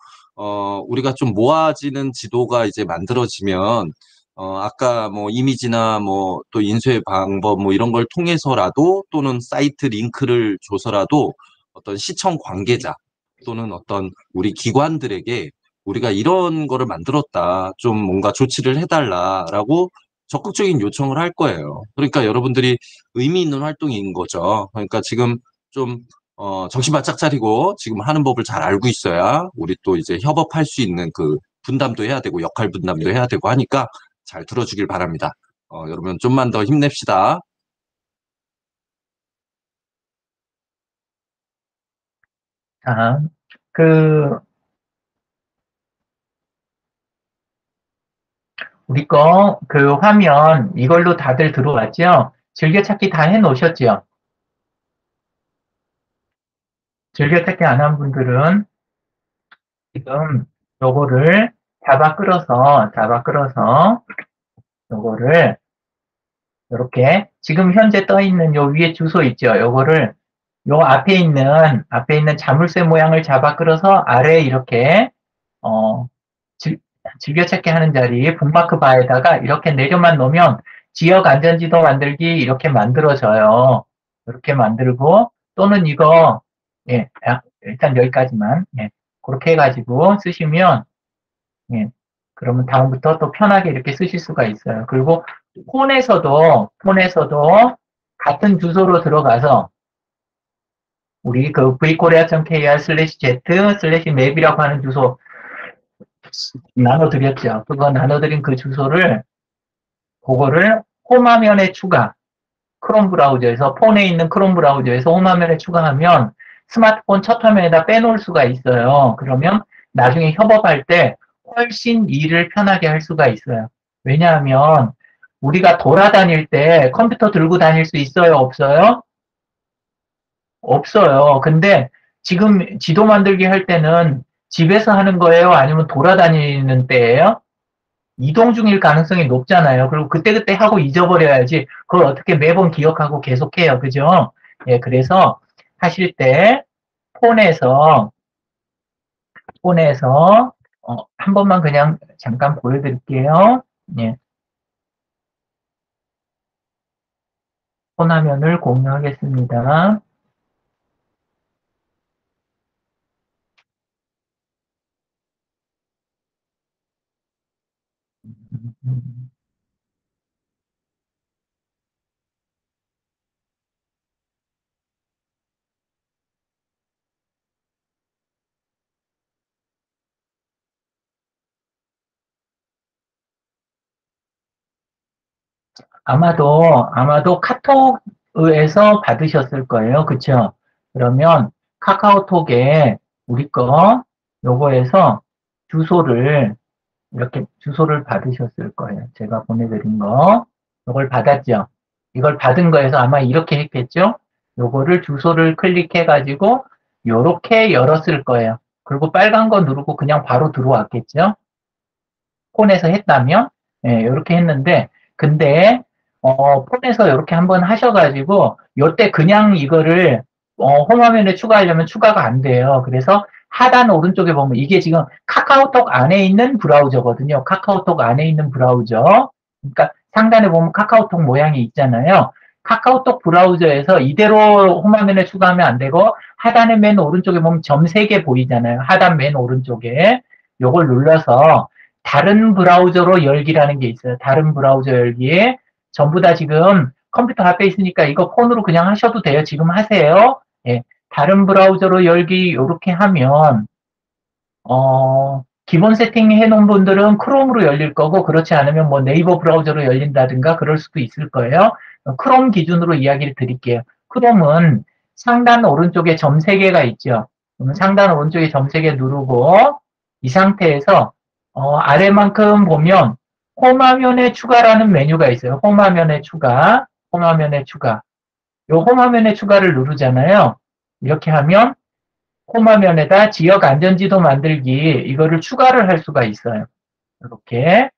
우리가 좀 모아지는 지도가 이제 만들어지면, 아까 뭐 이미지나 뭐 또 인쇄 방법 뭐 이런 걸 통해서라도 또는 사이트 링크를 줘서라도 어떤 시청 관계자 또는 어떤 우리 기관들에게 우리가 이런 거를 만들었다. 좀 뭔가 조치를 해달라라고 적극적인 요청을 할 거예요. 그러니까 여러분들이 의미 있는 활동인 거죠. 그러니까 지금 좀 정신 바짝 차리고 지금 하는 법을 잘 알고 있어야 우리 또 이제 협업할 수 있는 그 분담도 해야 되고 역할 분담도 해야 되고 하니까 잘 들어주길 바랍니다. 여러분 좀만 더 힘냅시다. 자, 그, 우리 그 화면, 이걸로 다들 들어왔죠? 즐겨찾기 다 해놓으셨죠? 즐겨찾기 안 한 분들은 지금 요거를 잡아 끌어서 요거를 이렇게 지금 현재 떠 있는 요 위에 주소 있죠? 요거를 요 앞에 있는 자물쇠 모양을 잡아 끌어서 아래에 이렇게 어 즐겨찾기 하는 자리 북마크 바에다가 이렇게 내려만 놓으면 지역 안전지도 만들기 이렇게 만들어져요. 이렇게 만들고 또는 이거 예, 일단 여기까지만 예, 그렇게 해가지고 쓰시면 예, 그러면 다음부터 또 편하게 이렇게 쓰실 수가 있어요. 그리고 폰에서도 같은 주소로 들어가서 우리 그 vkorea.kr/z/map이라고 하는 주소 나눠드렸죠. 그거 나눠드린 그 주소를 그거를 홈화면에 추가 크롬 브라우저에서 폰에 있는 크롬 브라우저에서 홈화면에 추가하면 스마트폰 첫 화면에다 빼놓을 수가 있어요. 그러면 나중에 협업할 때 훨씬 일을 편하게 할 수가 있어요. 왜냐하면 우리가 돌아다닐 때 컴퓨터 들고 다닐 수 있어요? 없어요? 없어요. 근데 지금 지도 만들기 할 때는 집에서 하는 거예요? 아니면 돌아다니는 때예요? 이동 중일 가능성이 높잖아요. 그리고 그때그때 하고 잊어버려야지 그걸 어떻게 매번 기억하고 계속해요. 그죠? 예, 그래서 하실 때 폰에서 한 번만 그냥 잠깐 보여드릴게요. 예, 폰 화면을 공유하겠습니다. 아마도 카톡에서 받으셨을 거예요. 그쵸? 그러면 카카오톡에 우리 요거에서 주소를 이렇게 주소를 받으셨을 거예요. 제가 보내드린 거. 이걸 받았죠. 이걸 받은 거에서 아마 이렇게 했겠죠. 요거를 주소를 클릭해가지고 요렇게 열었을 거예요. 그리고 빨간 거 누르고 그냥 바로 들어왔겠죠. 폰에서 했다면 예, 요렇게 했는데 근데 폰에서 이렇게 한번 하셔가지고 요때 그냥 이거를 홈화면에 추가하려면 추가가 안 돼요. 그래서 하단 오른쪽에 보면 이게 지금 카카오톡 안에 있는 브라우저거든요. 카카오톡 안에 있는 브라우저. 그러니까 상단에 보면 카카오톡 모양이 있잖아요. 카카오톡 브라우저에서 이대로 홈화면에 추가하면 안 되고 하단에 맨 오른쪽에 보면 점 3개 보이잖아요. 하단 맨 오른쪽에 요걸 눌러서 다른 브라우저로 열기라는 게 있어요. 다른 브라우저 열기에 전부 다 지금 컴퓨터 앞에 있으니까 이거 폰으로 그냥 하셔도 돼요. 지금 하세요. 예, 다른 브라우저로 열기 이렇게 하면 기본 세팅 해놓은 분들은 크롬으로 열릴 거고 그렇지 않으면 뭐 네이버 브라우저로 열린다든가 그럴 수도 있을 거예요. 크롬 기준으로 이야기를 드릴게요. 크롬은 상단 오른쪽에 점 3개가 있죠. 상단 오른쪽에 점 3개 누르고 이 상태에서 아래만큼 보면 홈화면에 추가라는 메뉴가 있어요. 홈화면에 추가. 요 홈화면에 추가를 누르잖아요. 이렇게 하면 홈화면에다 지역 안전지도 만들기 이거를 추가를 할 수가 있어요. 이렇게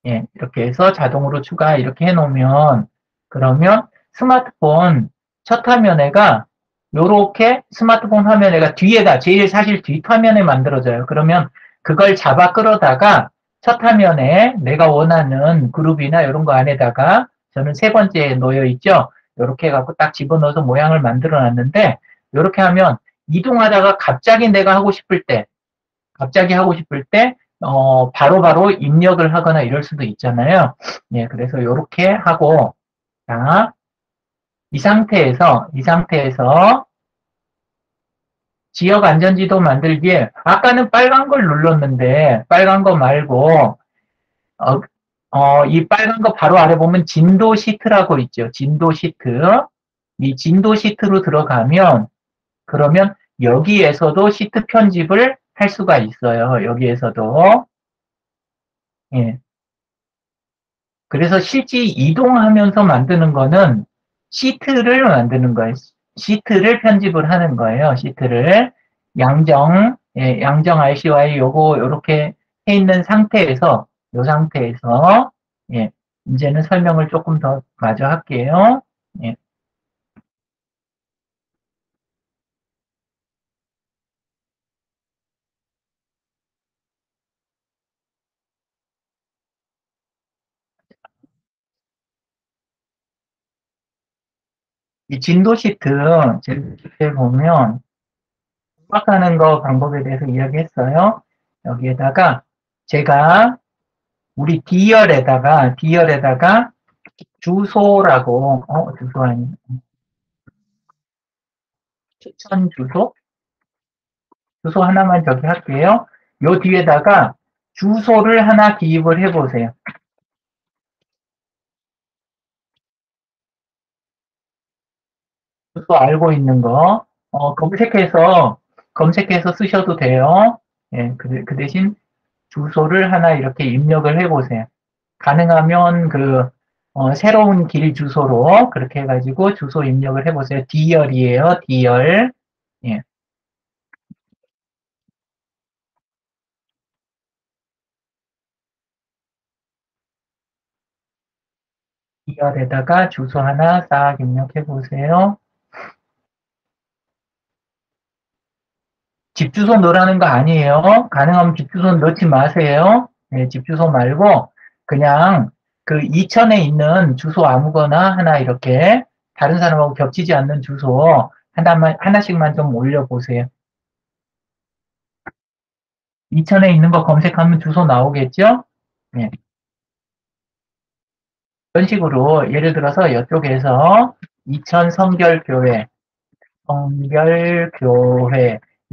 예, 이렇게 해서 자동으로 추가 이렇게 해놓으면 그러면 스마트폰 첫 화면에가 요렇게 스마트폰 화면에가 뒤에다 제일 사실 뒷화면에 만들어져요. 그러면 그걸 잡아 끌어다가 첫 화면에 내가 원하는 그룹이나 이런 거 안에다가 저는 3번째에 놓여 있죠. 이렇게 해갖고 딱 집어넣어서 모양을 만들어 놨는데 이렇게 하면 이동하다가 갑자기 내가 하고 싶을 때 바로바로 입력을 하거나 이럴 수도 있잖아요. 예, 그래서 이렇게 하고, 자, 이 상태에서 지역 안전지도 만들기에 아까는 빨간 걸 눌렀는데 빨간 거 말고 이 빨간 거 바로 아래 보면 진도 시트라고 있죠. 진도 시트. 이 진도 시트로 들어가면 그러면 여기에서도 시트 편집을 할 수가 있어요. 여기에서도. 예. 그래서 실제 이동하면서 만드는 거는 시트를 만드는 거예요. 시트를 편집을 하는 거예요. 시트를. 양정 RCY 요거 요렇게 해 있는 상태에서 요 상태에서 예. 이제는 설명을 조금 더 마저 할게요. 예. 이 진도 시트 제 보면 파악하는 거 방법에 대해서 이야기했어요. 여기에다가 제가 우리 D열에다가 주소라고 주소 아니 추천 주소 하나만 저기 할게요. 요 뒤에다가 주소를 하나 기입을 해보세요. 주소 알고 있는 거 검색해서 쓰셔도 돼요. 예, 그 대신 주소를 하나 이렇게 입력을 해보세요. 가능하면 새로운 길 주소로 그렇게 해가지고 주소 입력을 해보세요. D열이에요, D열. 예. D열에다가 주소 하나 싹 입력해 보세요. 집 주소 넣으라는 거 아니에요. 가능하면 집 주소 넣지 마세요. 네, 집 주소 말고 그냥 그 이천에 있는 주소 아무거나 하나 이렇게 다른 사람하고 겹치지 않는 주소 하나씩만 좀 올려보세요. 이천에 있는 거 검색하면 주소 나오겠죠? 네. 이런 식으로 예를 들어서 이쪽에서 이천 성결교회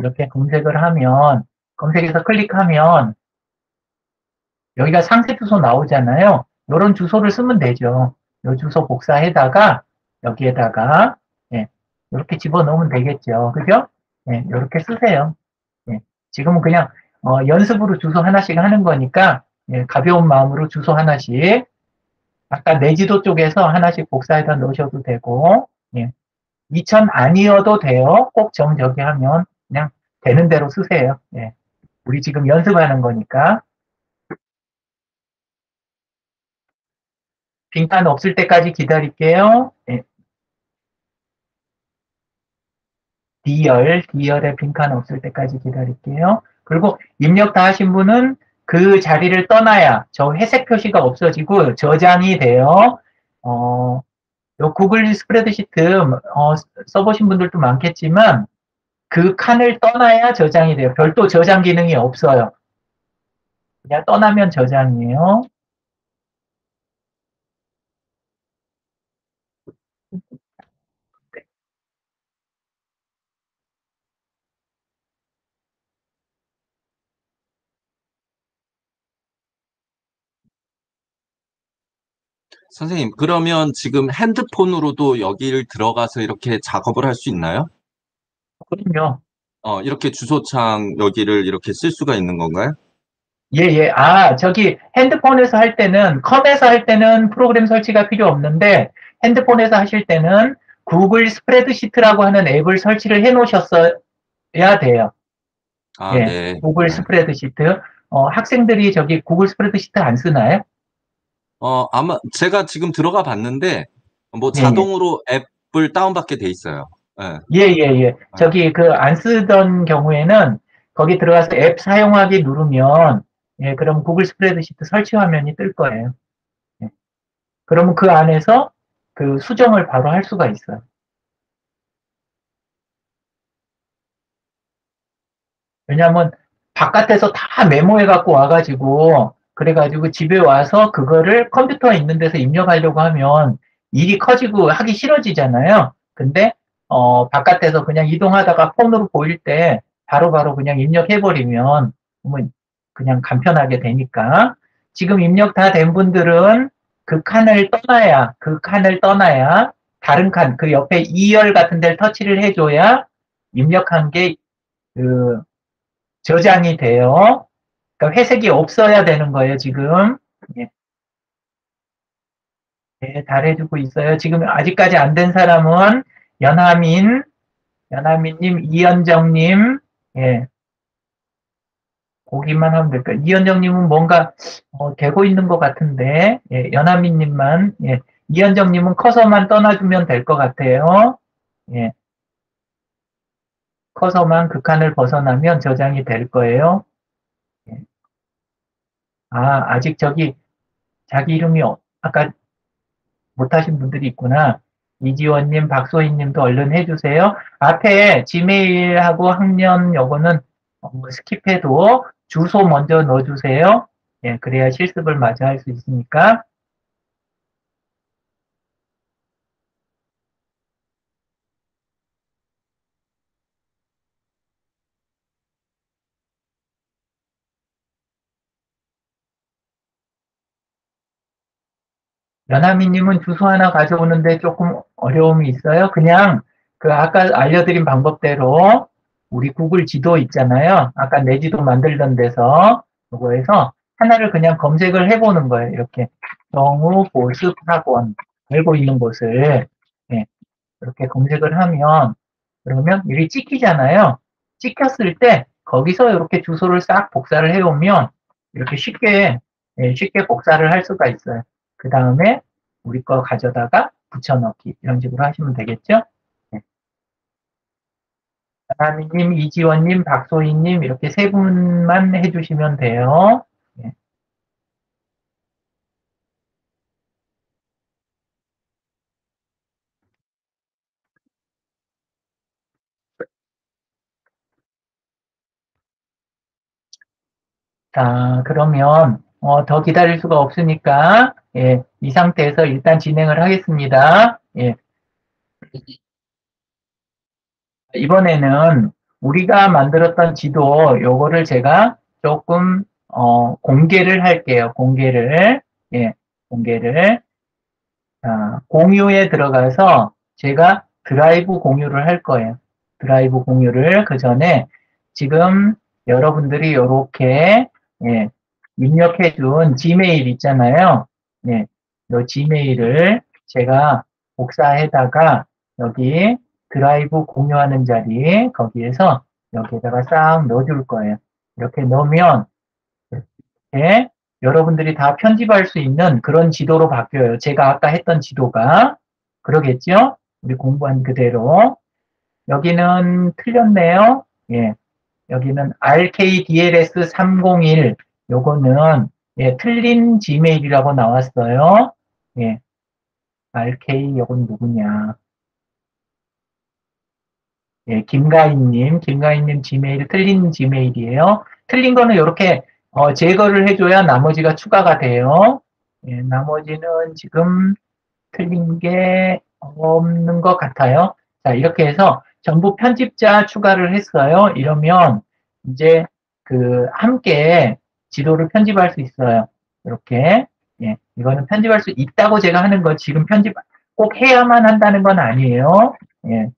이렇게 검색을 하면 검색해서 클릭하면 여기가 상세 주소 나오잖아요. 이런 주소를 쓰면 되죠. 이 주소 복사해다가 여기에다가 이렇게 집어넣으면 되겠죠. 그죠? 이렇게 쓰세요. 지금은 그냥 연습으로 주소 하나씩 하는 거니까 가벼운 마음으로 주소 하나씩 아까 내지도 쪽에서 하나씩 복사해다 넣으셔도 되고 2000 아니어도 돼요. 꼭 저기 하면 그냥 되는 대로 쓰세요. 우리 지금 연습하는 거니까. 빈칸 없을 때까지 기다릴게요. D열에 빈칸 없을 때까지 기다릴게요. 그리고 입력 다 하신 분은 그 자리를 떠나야 저 회색 표시가 없어지고 저장이 돼요. 요 구글 스프레드시트 써보신 분들도 많겠지만 그 칸을 떠나야 저장이 돼요. 별도 저장 기능이 없어요. 그냥 떠나면 저장이에요. 선생님, 그러면 지금 핸드폰으로도 여기를 들어가서 이렇게 작업을 할 수 있나요? 그럼요. 이렇게 주소창 여기를 이렇게 쓸 수가 있는 건가요? 예. 저기 핸드폰에서 할 때는 컴에서 할 때는 프로그램 설치가 필요 없는데 핸드폰에서 하실 때는 구글 스프레드시트라고 하는 앱을 설치를 해 놓으셨어야 돼요. 네. 구글 스프레드시트. 학생들이 저기 구글 스프레드시트 안 쓰나요? 아마 제가 지금 들어가 봤는데 뭐 예. 자동으로 앱을 다운받게 돼 있어요. 예. 저기 안 쓰던 경우에는 거기 들어가서 앱 사용하기 누르면 그럼 구글 스프레드시트 설치 화면이 뜰 거예요. 그러면 그 안에서 그 수정을 바로 할 수가 있어요. 왜냐하면 바깥에서 다 메모해 갖고 와가지고 그래가지고 집에 와서 그거를 컴퓨터에 있는 데서 입력하려고 하면 일이 커지고 하기 싫어지잖아요. 근데 바깥에서 그냥 이동하다가 폰으로 보일 때 바로바로 그냥 입력해버리면 그냥 간편하게 되니까 지금 입력 다 된 분들은 그 칸을 떠나야 다른 칸, 그 옆에 2열 같은 데를 터치를 해줘야 입력한 게 저장이 돼요. 그러니까 회색이 없어야 되는 거예요, 지금. 예. 네, 잘해주고 있어요. 지금 아직까지 안 된 사람은 연하민님, 이현정님, 예, 보기만 하면 될까요? 이현정님은 뭔가 되고 있는 것 같은데, 예, 연하민님만, 예, 이현정님은 커서만 떠나주면 될 것 같아요. 예, 커서만 그 칸을 벗어나면 저장이 될 거예요. 예. 아직 저기 자기 이름이 아까 못하신 분들이 있구나. 이지원님, 박소희님도 얼른 해주세요. 앞에 지메일하고 학년 요거는 스킵해도 주소 먼저 넣어주세요. 예, 그래야 실습을 마저 할 수 있으니까. 연하미님은 주소 하나 가져오는데 조금 어려움이 있어요. 그냥 그 아까 알려드린 방법대로 우리 구글 지도 있잖아요. 아까 내 지도 만들던 데서 그거에서 하나를 그냥 검색을 해보는 거예요. 이렇게 정우 보습학원 알고 있는 곳을 예, 이렇게 검색을 하면 그러면 여기 찍히잖아요. 찍혔을 때 거기서 이렇게 주소를 싹 복사를 해오면 이렇게 쉽게 복사를 할 수가 있어요. 그 다음에 우리 거 가져다가 붙여넣기 이런 식으로 하시면 되겠죠. 네. 하나미님, 이지원님, 박소희님 이렇게 세 분만 해주시면 돼요. 네. 자, 그러면 더 기다릴 수가 없으니까 예, 이 상태에서 일단 진행을 하겠습니다. 예. 이번에는 우리가 만들었던 지도 요거를 제가 조금 공개를 할게요. 공개를 예, 공개를 공유에 들어가서 제가 드라이브 공유를 할 거예요. 드라이브 공유를 그 전에 지금 여러분들이 이렇게 예, 입력해 준 지메일 있잖아요. 예, 이 지메일을 제가 복사해다가 여기 드라이브 공유하는 자리 거기에서 여기에다가 싹 넣어줄 거예요. 이렇게 넣으면 이렇게 여러분들이 다 편집할 수 있는 그런 지도로 바뀌어요. 제가 아까 했던 지도가 그러겠죠? 우리 공부한 그대로 여기는 틀렸네요. 예, 여기는 RKDLS 301 요거는 예, 틀린 지메일이라고 나왔어요. 예, RK 요건 누구냐? 예, 김가인님 지메일 틀린 지메일이에요. 틀린 거는 이렇게 제거를 해줘야 나머지가 추가가 돼요. 예, 나머지는 지금 틀린 게 없는 것 같아요. 자, 이렇게 해서 전부 편집자 추가를 했어요. 이러면 이제 함께 지도를 편집할 수 있어요. 이렇게. 예, 이거는 편집할 수 있다고 제가 하는 거 지금 편집 꼭 해야만 한다는 건 아니에요. 예.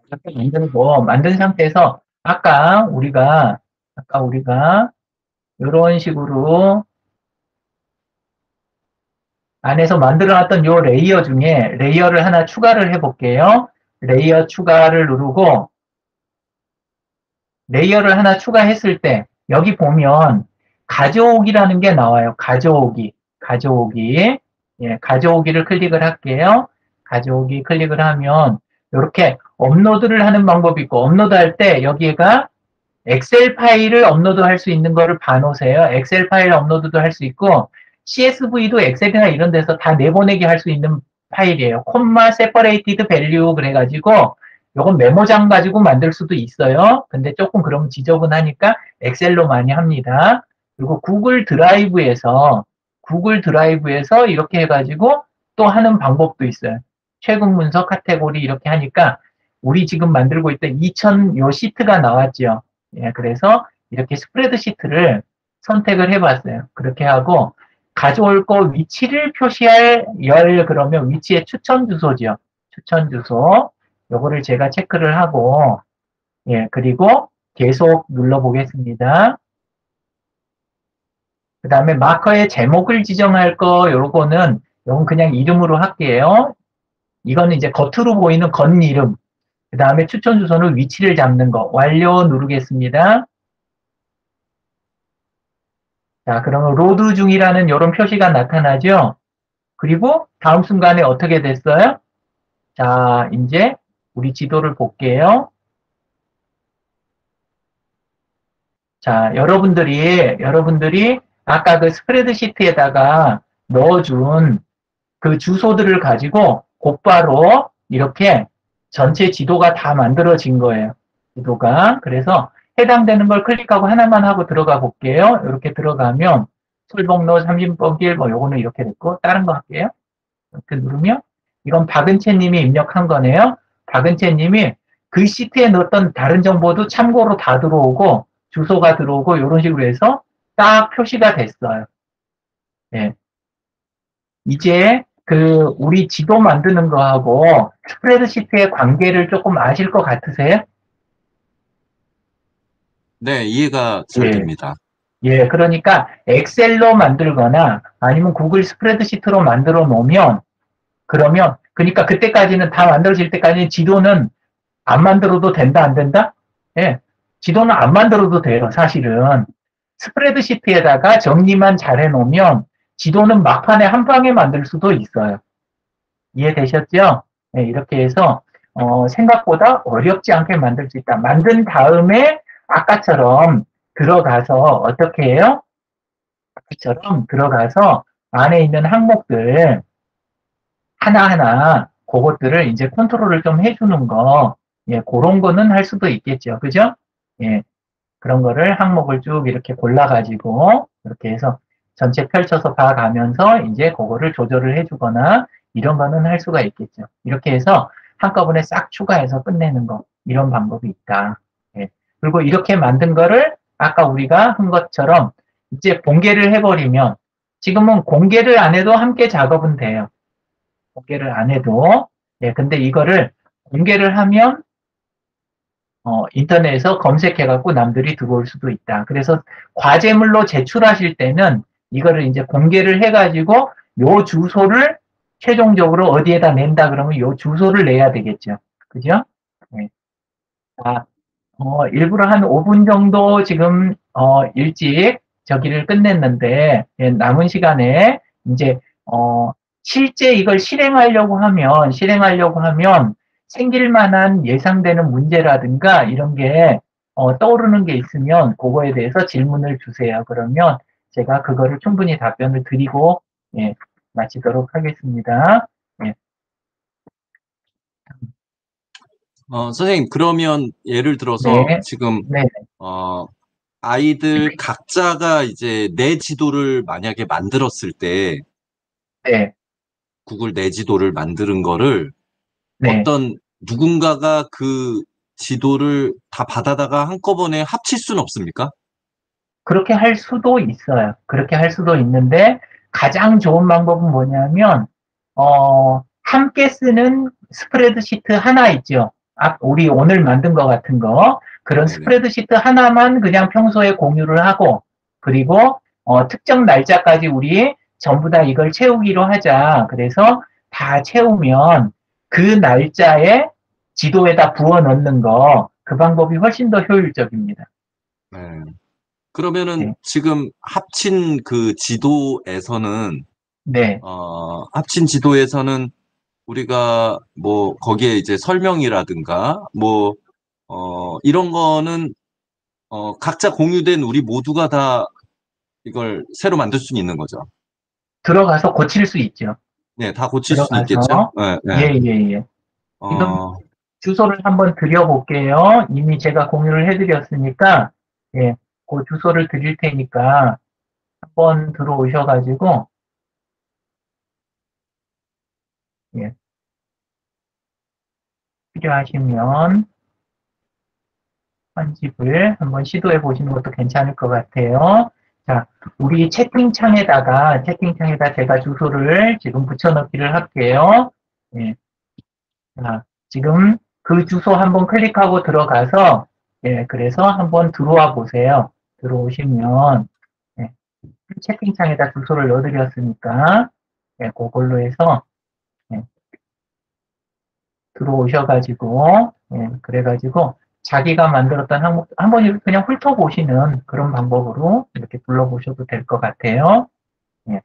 이렇게 만들고 만든 상태에서 아까 우리가 이런 식으로 안에서 만들어놨던 요 레이어 중에 레이어를 하나 추가를 해볼게요. 레이어 추가를 누르고 레이어를 하나 추가했을 때 여기 보면 가져오기라는 게 나와요. 가져오기. 예, 가져오기를 클릭을 할게요. 가져오기 클릭을 하면 이렇게 업로드를 하는 방법이 있고 업로드할 때 여기가 엑셀 파일을 업로드할 수 있는 거를 봐놓으세요. 엑셀 파일 업로드도 할 수 있고 CSV도 엑셀이나 이런 데서 다 내보내기 할 수 있는 파일이에요. 콤마 세퍼레이티드 밸류 그래가지고 요건 메모장 가지고 만들 수도 있어요. 근데 조금 그럼 지저분하니까 엑셀로 많이 합니다. 그리고 구글 드라이브에서 이렇게 해가지고 또 하는 방법도 있어요. 최근 문서 카테고리 이렇게 하니까 우리 지금 만들고 있던 2000 요 시트가 나왔죠. 예, 그래서 이렇게 스프레드 시트를 선택을 해봤어요. 그렇게 하고 가져올 거 위치를 표시할 그러면 위치의 추천 주소죠. 추천 주소. 요거를 제가 체크를 하고 예, 그리고 계속 눌러보겠습니다. 그 다음에 마커의 제목을 지정할 거, 요건 그냥 이름으로 할게요. 이거는 이제 겉으로 보이는 건 이름. 그 다음에 추천 주소는 위치를 잡는 거. 완료 누르겠습니다. 자, 그러면 로드 중이라는 이런 표시가 나타나죠? 그리고 다음 순간에 어떻게 됐어요? 자, 이제 우리 지도를 볼게요. 자, 여러분들이 아까 그 스프레드시트에다가 넣어준 그 주소들을 가지고 곧바로 이렇게 전체 지도가 다 만들어진 거예요. 지도가. 그래서 해당되는 걸 클릭하고 하나만 하고 들어가 볼게요. 이렇게 들어가면 솔봉로 30번길 뭐 요거는 이렇게 됐고 다른 거 할게요. 이렇게 누르면 이건 박은채 님이 입력한 거네요. 박은채 님이 그 시트에 넣었던 다른 정보도 참고로 다 들어오고 주소가 들어오고 이런 식으로 해서 딱 표시가 됐어요. 네. 이제 우리 지도 만드는 거하고 스프레드시트의 관계를 조금 아실 것 같으세요? 네, 이해가 잘 됩니다. 예, 그러니까 엑셀로 만들거나 아니면 구글 스프레드시트로 만들어 놓으면 그러니까 그때까지는 다 만들어질 때까지 지도는 안 만들어도 된다, 안 된다? 예, 지도는 안 만들어도 돼요, 사실은. 스프레드시트에다가 정리만 잘 해놓으면 지도는 막판에 한 방에 만들 수도 있어요. 이해되셨죠? 네, 이렇게 해서 생각보다 어렵지 않게 만들 수 있다. 만든 다음에 아까처럼 들어가서 어떻게 해요? 아까처럼 들어가서 안에 있는 항목들 하나하나 그것들을 이제 컨트롤을 좀 해주는 거, 예, 그런 거는 할 수도 있겠죠. 그죠? 예, 그런 거를 항목을 쭉 이렇게 골라가지고 이렇게 해서 전체 펼쳐서 봐가면서 이제 그거를 조절을 해주거나 이런 거는 할 수가 있겠죠. 이렇게 해서 한꺼번에 싹 추가해서 끝내는 거 이런 방법이 있다. 예. 그리고 이렇게 만든 거를 아까 우리가 한 것처럼 이제 공개를 해버리면 지금은 공개를 안 해도 함께 작업은 돼요. 공개를 안 해도. 예, 근데 이거를 공개를 하면 인터넷에서 검색해갖고 남들이 들어올 수도 있다. 그래서 과제물로 제출하실 때는 이거를 이제 공개를 해가지고 요 주소를 최종적으로 어디에다 낸다 그러면 요 주소를 내야 되겠죠. 그죠? 네. 자, 일부러 한 5분 정도 지금, 일찍 저기를 끝냈는데, 예, 남은 시간에 이제, 실제 이걸 실행하려고 하면 생길 만한 예상되는 문제라든가 이런 게 떠오르는 게 있으면 그거에 대해서 질문을 주세요. 그러면 제가 그거를 충분히 답변을 드리고 예, 마치도록 하겠습니다. 예. 선생님, 그러면 예를 들어서 네, 지금 네, 아이들 각자가 이제 내 지도를 만약에 만들었을 때 네, 구글 내 지도를 만드는 거를 네. 누군가가 그 지도를 다 받아다가 한꺼번에 합칠 수는 없습니까? 그렇게 할 수도 있어요. 그렇게 할 수도 있는데 가장 좋은 방법은 뭐냐면 함께 쓰는 스프레드시트 하나 있죠. 우리 오늘 만든 것 같은 거 그런 네네. 스프레드시트 하나만 그냥 평소에 공유를 하고 그리고 특정 날짜까지 우리 전부 다 이걸 채우기로 하자. 그래서 다 채우면 그 날짜에 지도에다 부어 넣는 거 그 방법이 훨씬 더 효율적입니다. 네. 그러면은 네. 지금 합친 그 지도에서는 네. 합친 지도에서는 우리가 뭐 거기에 이제 설명이라든가 뭐 이런 거는 각자 공유된 우리 모두가 다 이걸 새로 만들 수는 있는 거죠. 들어가서 고칠 수 있죠. 네, 다 고칠 수는 있겠죠. 들어가서 네, 네. 예. 지금 어, 주소를 한번 드려볼게요. 이미 제가 공유를 해드렸으니까 예, 그 주소를 드릴 테니까 한번 들어오셔가지고, 예, 필요하시면 편집을 한번 시도해 보시는 것도 괜찮을 것 같아요. 자, 우리 채팅창에다 제가 주소를 지금 붙여넣기를 할게요. 예, 자, 지금 그 주소 한번 클릭하고 들어가서, 예, 그래서 한번 들어와 보세요. 들어오시면, 예, 채팅창에다 주소를 넣어드렸으니까, 예, 그걸로 해서, 예, 들어오셔가지고, 예, 그래가지고, 자기가 만들었던 항목, 한번 그냥 훑어보시는 그런 방법으로 이렇게 불러보셔도 될 것 같아요. 예.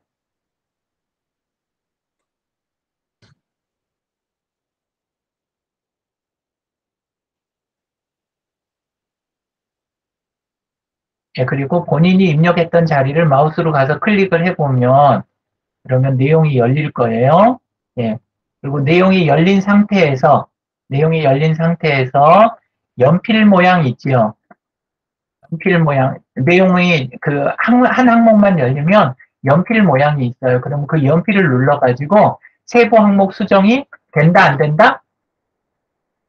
예, 그리고 본인이 입력했던 자리를 마우스로 가서 클릭을 해보면, 그러면 내용이 열릴 거예요. 예. 그리고 내용이 열린 상태에서 연필 모양 있지요. 연필 모양. 내용이 한 항목만 열리면 연필 모양이 있어요. 그럼 그 연필을 눌러가지고 세부 항목 수정이 된다, 안 된다?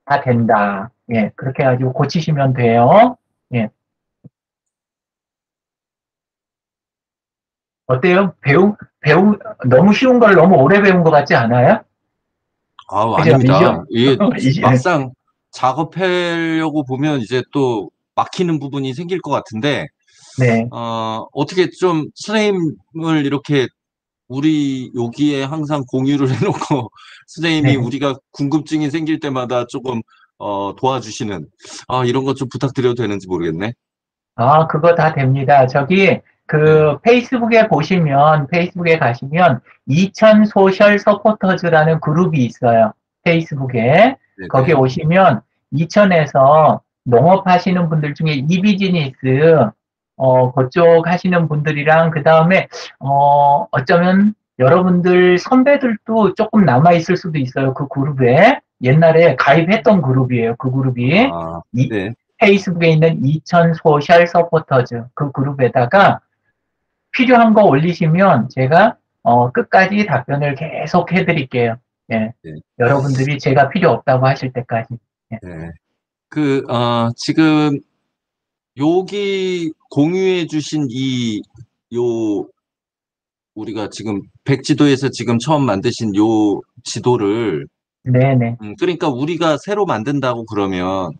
다 된다. 예. 그렇게 해가지고 고치시면 돼요. 예. 어때요? 너무 쉬운 걸 너무 오래 배운 것 같지 않아요? 아, 그죠? 아닙니다. 이게 이제, 막상 작업하려고 보면 이제 또 막히는 부분이 생길 것 같은데, 네. 어떻게 좀 선생님을 이렇게 우리 여기에 항상 공유를 해놓고 선생님이 네. 우리가 궁금증이 생길 때마다 조금 도와주시는 이런 것 좀 부탁드려도 되는지 모르겠네. 아, 그거 다 됩니다. 저기, 네, 페이스북에 가시면, 2000 소셜 서포터즈라는 그룹이 있어요. 페이스북에. 거기 네네. 오시면, 2000에서 농업하시는 분들 중에 이비지니스, 그쪽 하시는 분들이랑, 그 다음에, 어쩌면 여러분들 선배들도 조금 남아있을 수도 있어요. 그 그룹에. 옛날에 가입했던 그룹이에요. 그 그룹이. 네. 페이스북에 있는 2000 소셜 서포터즈 그 그룹에다가 필요한 거 올리시면 제가 끝까지 답변을 계속 해드릴게요. 예. 네. 여러분들이 제가 필요 없다고 하실 때까지. 예. 네. 지금 여기 공유해 주신 우리가 지금 백지도에서 지금 처음 만드신 요 지도를, 네네. 그러니까 우리가 새로 만든다고 그러면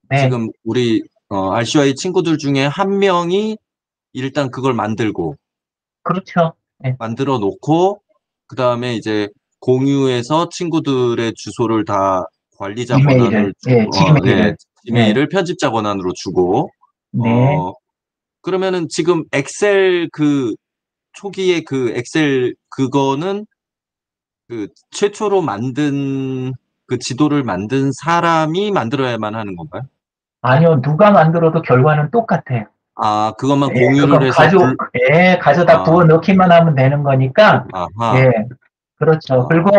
네. 지금 우리 RCY 친구들 중에 한 명이 일단 그걸 그렇죠. 네. 만들어 놓고, 그 다음에 이제 공유해서 친구들의 주소를 다 관리자 이메일을, 권한을 예, 주고, 네, 지메일을. 네. 이메일을 편집자 권한으로 주고, 네. 어, 그러면은 지금 엑셀 초기에 엑셀 그거는 최초로 만든 지도를 만든 사람이 만들어야만 하는 건가요? 아니요, 누가 만들어도 결과는 똑같아요. 그것만 예, 공유를 그건 해서 가져다 부어 아, 넣기만 하면 되는 거니까, 아하, 예, 그렇죠. 그리고,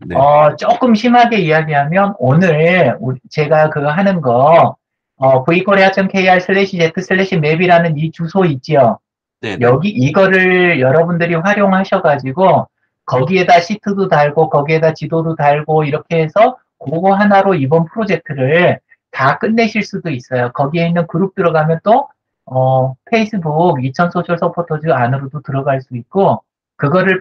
네, 조금 심하게 이야기하면, 오늘, 제가 하는 거, vkorea.kr/z/map이라는 이 주소 있지요. 네네, 이거를 여러분들이 활용하셔가지고, 거기에다 시트도 달고, 거기에다 지도도 달고, 이렇게 해서, 그거 하나로 이번 프로젝트를 다 끝내실 수도 있어요. 거기에 있는 그룹 들어가면 또, 페이스북 2000 소셜 서포터즈 안으로도 들어갈 수 있고, 그거를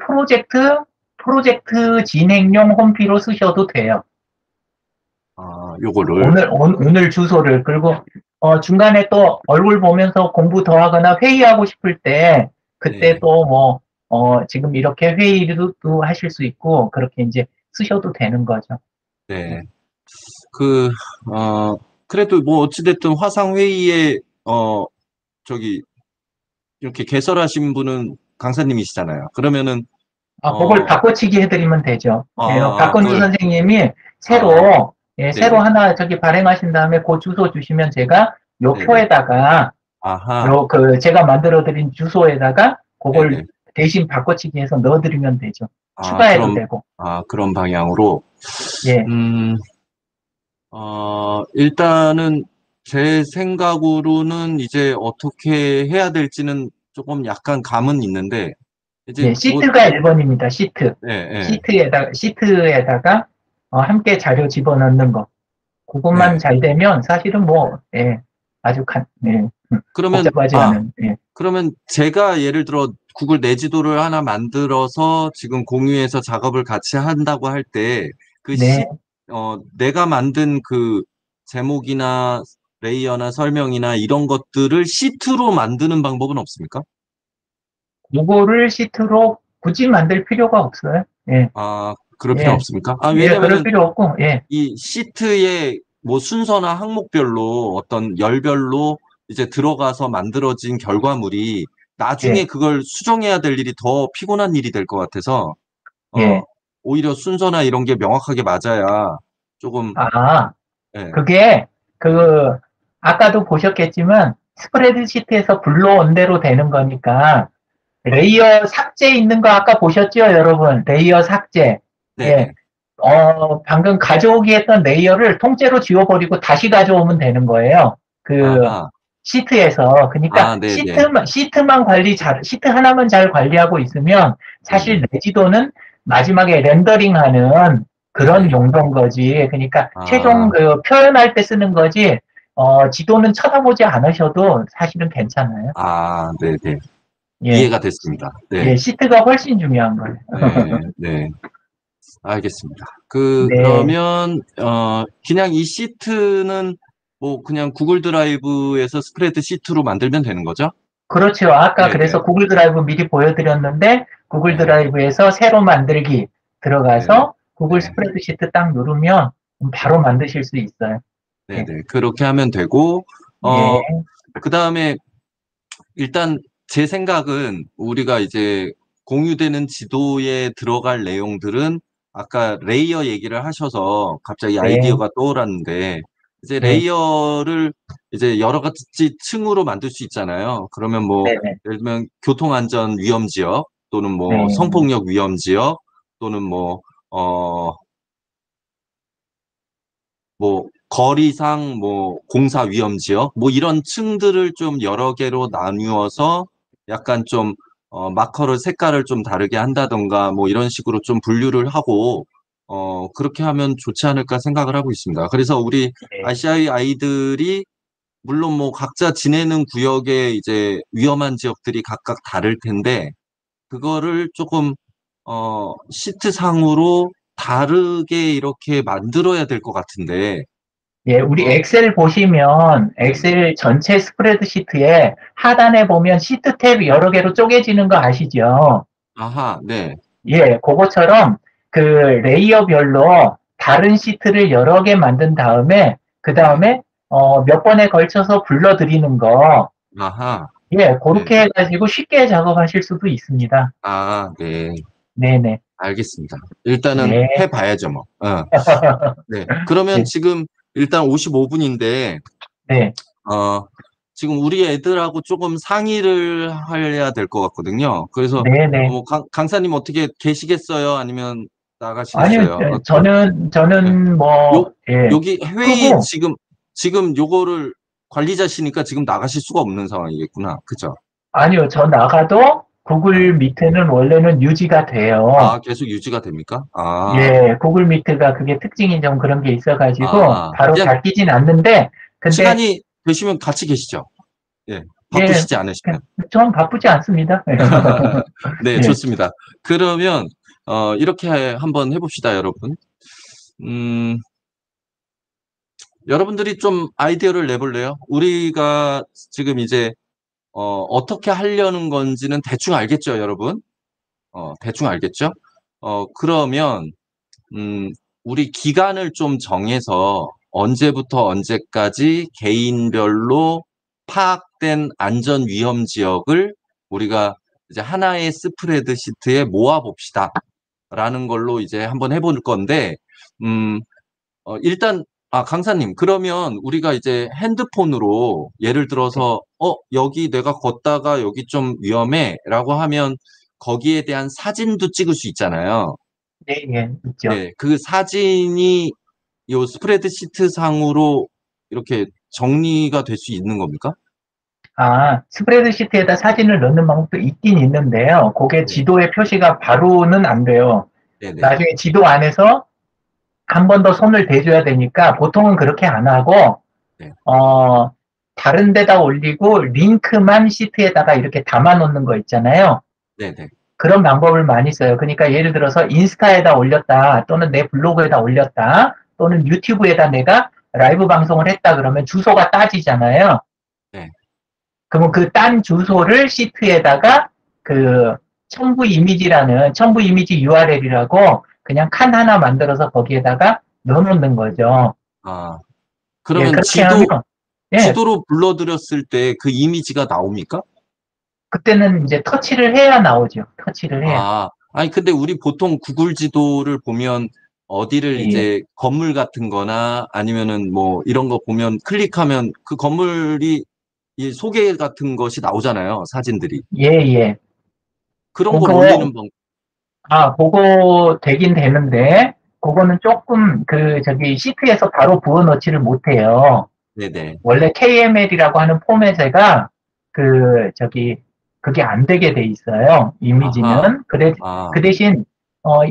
프로젝트 진행용 홈피로 쓰셔도 돼요. 요거를, 오늘 주소를. 그리고, 중간에 또 얼굴 보면서 공부 더 하거나 회의하고 싶을 때, 그때 네, 또 지금 이렇게 회의도 하실 수 있고, 그렇게 이제 쓰셔도 되는 거죠. 네. 그, 그래도 뭐 어찌됐든 화상회의에, 저기, 이렇게 개설하신 분은 강사님이시잖아요. 그러면은, 그걸 어, 바꿔치기 해드리면 되죠. 예, 박건주 그걸, 선생님이 아, 새로 네네, 하나 발행하신 다음에 그 주소 주시면 제가 요 네네, 표에다가, 아하, 제가 만들어드린 주소에다가 그걸 네네. 대신 바꿔치기 해서 넣어드리면 되죠. 추가해도 되고. 그런 방향으로, 예. 음, 일단은 제 생각으로는 이제 어떻게 해야 될지는 조금 약간 감은 있는데, 이제 예, 뭐, 시트가 1번입니다. 시트. 예, 예, 시트에다가 함께 자료 집어넣는 거. 그것만 네. 잘 되면 사실은 뭐, 예, 아주 그러면, 복잡하지 아, 않은, 예. 그러면 제가 예를 들어 구글 내지도를 하나 만들어서 지금 공유해서 작업을 같이 한다고 할 때, 그 네. 내가 만든 그 제목이나 레이어나 설명이나 이런 것들을 시트로 만드는 방법은 없습니까? 요거를 시트로 굳이 만들 필요가 없어요. 예, 아, 그럴 필요 예, 없습니까? 아, 예, 그럴 왜냐면은 필요 없고, 예, 이 시트의 뭐 순서나 항목별로 어떤 열별로 이제 들어가서 만들어진 결과물이 나중에 예, 그걸 수정해야 될 일이 더 피곤한 일이 될 것 같아서, 어, 예. 오히려 순서나 이런 게 명확하게 맞아야 조금, 아, 예, 그게, 예, 아까도 보셨겠지만, 스프레드시트에서 불러온 대로 되는 거니까, 레이어 삭제 있는 거 아까 보셨죠, 여러분? 레이어 삭제. 예, 네네. 방금 가져오기 했던 레이어를 통째로 지워버리고 다시 가져오면 되는 거예요. 그, 아하, 시트에서. 그러니까, 네네. 시트 하나만 잘 관리하고 있으면, 사실 네네. 내지도는 마지막에 렌더링하는 그런 네네. 용도인 거지. 그러니까, 최종 아, 표현할 때 쓰는 거지, 지도는 쳐다보지 않으셔도 사실은 괜찮아요. 네네. 예, 이해가 됐습니다. 네, 예, 시트가 훨씬 중요한 거예요. 네, 네. 알겠습니다. 네. 그러면, 그냥 이 시트는 뭐 그냥 구글 드라이브에서 스프레드 시트로 만들면 되는 거죠? 그렇죠. 아까 네네. 그래서 구글 드라이브 미리 보여드렸는데, 구글 네, 드라이브에서 새로 만들기 네네. 들어가서 구글 네, 스프레드시트 딱 누르면 네, 바로 만드실 수 있어요. 예, 네네. 그렇게 하면 되고, 예, 어, 그 다음에 일단 제 생각은 우리가 이제 공유되는 지도에 들어갈 내용들은 아까 레이어 얘기를 하셔서 갑자기 네, 아이디어가 떠올랐는데 이제 네, 레이어를 이제 여러 가지 층으로 만들 수 있잖아요. 그러면 뭐 네, 네, 예를 들면 교통안전 위험 지역 또는 뭐 네, 성폭력 위험 지역 또는 어, 뭐 거리상 뭐 공사 위험 지역 뭐 이런 층들을 좀 여러 개로 나누어서 약간 좀 마커를 색깔을 좀 다르게 한다던가 뭐 이런 식으로 좀 분류를 하고 그렇게 하면 좋지 않을까 생각을 하고 있습니다. 그래서 우리 네. RCI 아이들이 물론 뭐 각자 지내는 구역에 이제 위험한 지역들이 각각 다를 텐데 그거를 조금 시트상으로 다르게 이렇게 만들어야 될 것 같은데 예, 우리 어, 엑셀 보시면 네네. 엑셀 전체 스프레드시트에 하단에 보면 시트 탭이 여러 개로 쪼개지는 거 아시죠? 아하, 네. 예, 그거처럼 그 레이어별로 다른 시트를 여러 개 만든 다음에 그 네. 다음에 몇 번에 걸쳐서 불러드리는 거, 아하, 예, 네. 그렇게 해가지고 쉽게 작업하실 수도 있습니다. 네. 네네. 알겠습니다. 일단은 네. 해봐야죠, 뭐. 네. 그러면 네. 지금 일단 55분인데, 네. 지금 우리 애들하고 조금 상의를 해야 될 것 같거든요. 그래서, 네네. 뭐, 강사님 어떻게 계시겠어요? 아니면 아니요, 나가시겠어요? 네. 저는 뭐, 요, 예, 여기 회의 끄고, 지금 요거를 관리자시니까 지금 나가실 수가 없는 상황이겠구나. 그죠? 아니요, 저 나가도 네. 구글 미트는 원래는 유지가 돼요. 계속 유지가 됩니까? 예, 구글 미트가 그게 특징이 좀 그런 게 있어가지고 바로 그냥 닫히진 않는데, 근데 시간이 되시면 같이 계시죠. 예. 예, 바쁘시지 않으시면. 전 바쁘지 않습니다. 네, 예, 좋습니다. 그러면, 이렇게 한번 해봅시다, 여러분. 음, 여러분들이 좀 아이디어를 내볼래요? 우리가 지금 이제, 어떻게 하려는 건지는 대충 알겠죠, 여러분? 대충 알겠죠? 그러면, 음, 우리 기간을 좀 정해서 언제부터 언제까지 개인별로 파악된 안전 위험 지역을 우리가 이제 하나의 스프레드 시트에 모아 봅시다. 라는 걸로 이제 한번 해볼 건데, 음, 일단, 강사님, 그러면 우리가 이제 핸드폰으로 예를 들어서, 여기 내가 걷다가 여기 좀 위험해 라고 하면 거기에 대한 사진도 찍을 수 있잖아요. 네, 예, 있죠. 네, 그 사진이 요 스프레드시트 상으로 이렇게 정리가 될 수 있는 겁니까? 스프레드시트에다 사진을 넣는 방법도 있긴 있는데요. 그게 네. 지도에 표시가 바로는 안 돼요. 네네. 나중에 지도 안에서 한 번 더 손을 대줘야 되니까 보통은 그렇게 안 하고, 네. 다른 데다 올리고 링크만 시트에다가 이렇게 담아 놓는 거 있잖아요. 네네. 그런 방법을 많이 써요. 그러니까 예를 들어서 인스타에다 올렸다, 또는 내 블로그에다 올렸다, 또는 유튜브에다 내가 라이브 방송을 했다 그러면 주소가 따지잖아요. 네. 그러면 그 딴 주소를 시트에다가 그 첨부 이미지 URL이라고 그냥 칸 하나 만들어서 거기에다가 넣어놓는 거죠. 아, 예, 그러면 그렇게 하면, 예, 지도로 불러들였을 때 그 이미지가 나옵니까? 그때는 이제 터치를 해야 나오죠. 터치를 해야. 아니, 근데 우리 보통 구글 지도를 보면 어디를 예, 예, 이제 건물 같은 거나 아니면은 뭐 이런 거 보면 클릭하면 그 건물이 이 소개 같은 것이 나오잖아요. 사진들이. 예, 예. 그런 걸 그거, 올리는 그거 되긴 되는데, 그거는 조금 저기 시트에서 바로 부어 넣지를 못해요. 네네. 원래 KML이라고 하는 포맷에가 저기 그게 안 되게 돼 있어요. 아하. 이미지는. 아, 그 대신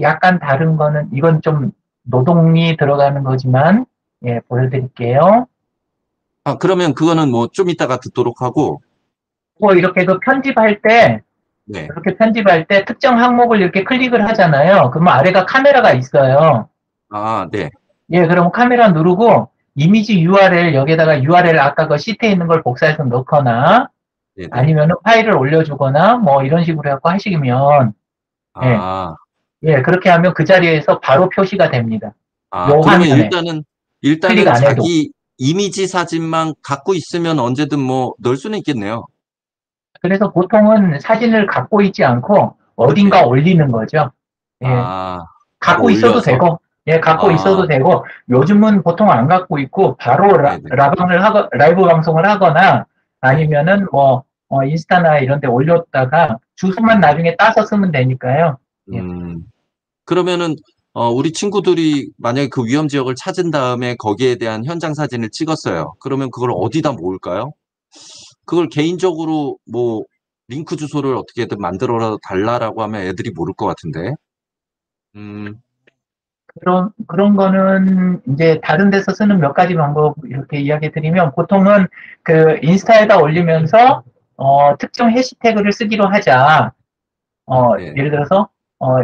약간 다른 거는 이건 좀 노동이 들어가는 거지만 예, 보여드릴게요. 그러면 그거는 뭐 좀 이따가 듣도록 하고, 뭐 이렇게 편집할 때 네. 그렇게 편집할 때 특정 항목을 이렇게 클릭을 하잖아요. 그러면 아래가 카메라가 있어요. 네. 예, 그럼 카메라 누르고 이미지 URL 여기다가 URL 아까 그 시트에 있는 걸 복사해서 넣거나 네네. 아니면 파일을 올려주거나 뭐 이런 식으로 해갖고 하시면 예, 아, 예, 그렇게 하면 그 자리에서 바로 표시가 됩니다. 요 그러면 화면에 클릭 일단은 안 해도. 자기 이미지 사진만 갖고 있으면 언제든 뭐 넣을 수는 있겠네요. 그래서 보통은 사진을 갖고 있지 않고 어딘가 네. 올리는 거죠. 예, 바로 갖고 있어도 올려서. 되고, 예, 갖고 아, 있어도 되고, 요즘은 보통 안 갖고 있고, 바로 네네. 라이브 방송을 하거나, 네. 아니면은 인스타나 이런 데 올렸다가, 주소만 네네. 나중에 따서 쓰면 되니까요. 예. 음, 그러면은, 우리 친구들이 만약에 그 위험 지역을 찾은 다음에 거기에 대한 현장 사진을 찍었어요. 그러면 그걸 어디다 모을까요? 그걸 개인적으로 뭐, 링크 주소를 어떻게든 만들어 달라라고 하면 애들이 모를 것 같은데. 음, 그런 거는 이제 다른 데서 쓰는 몇 가지 방법 이렇게 이야기 드리면, 보통은 인스타에다 올리면서, 특정 해시태그를 쓰기로 하자. 네. 예를 들어서,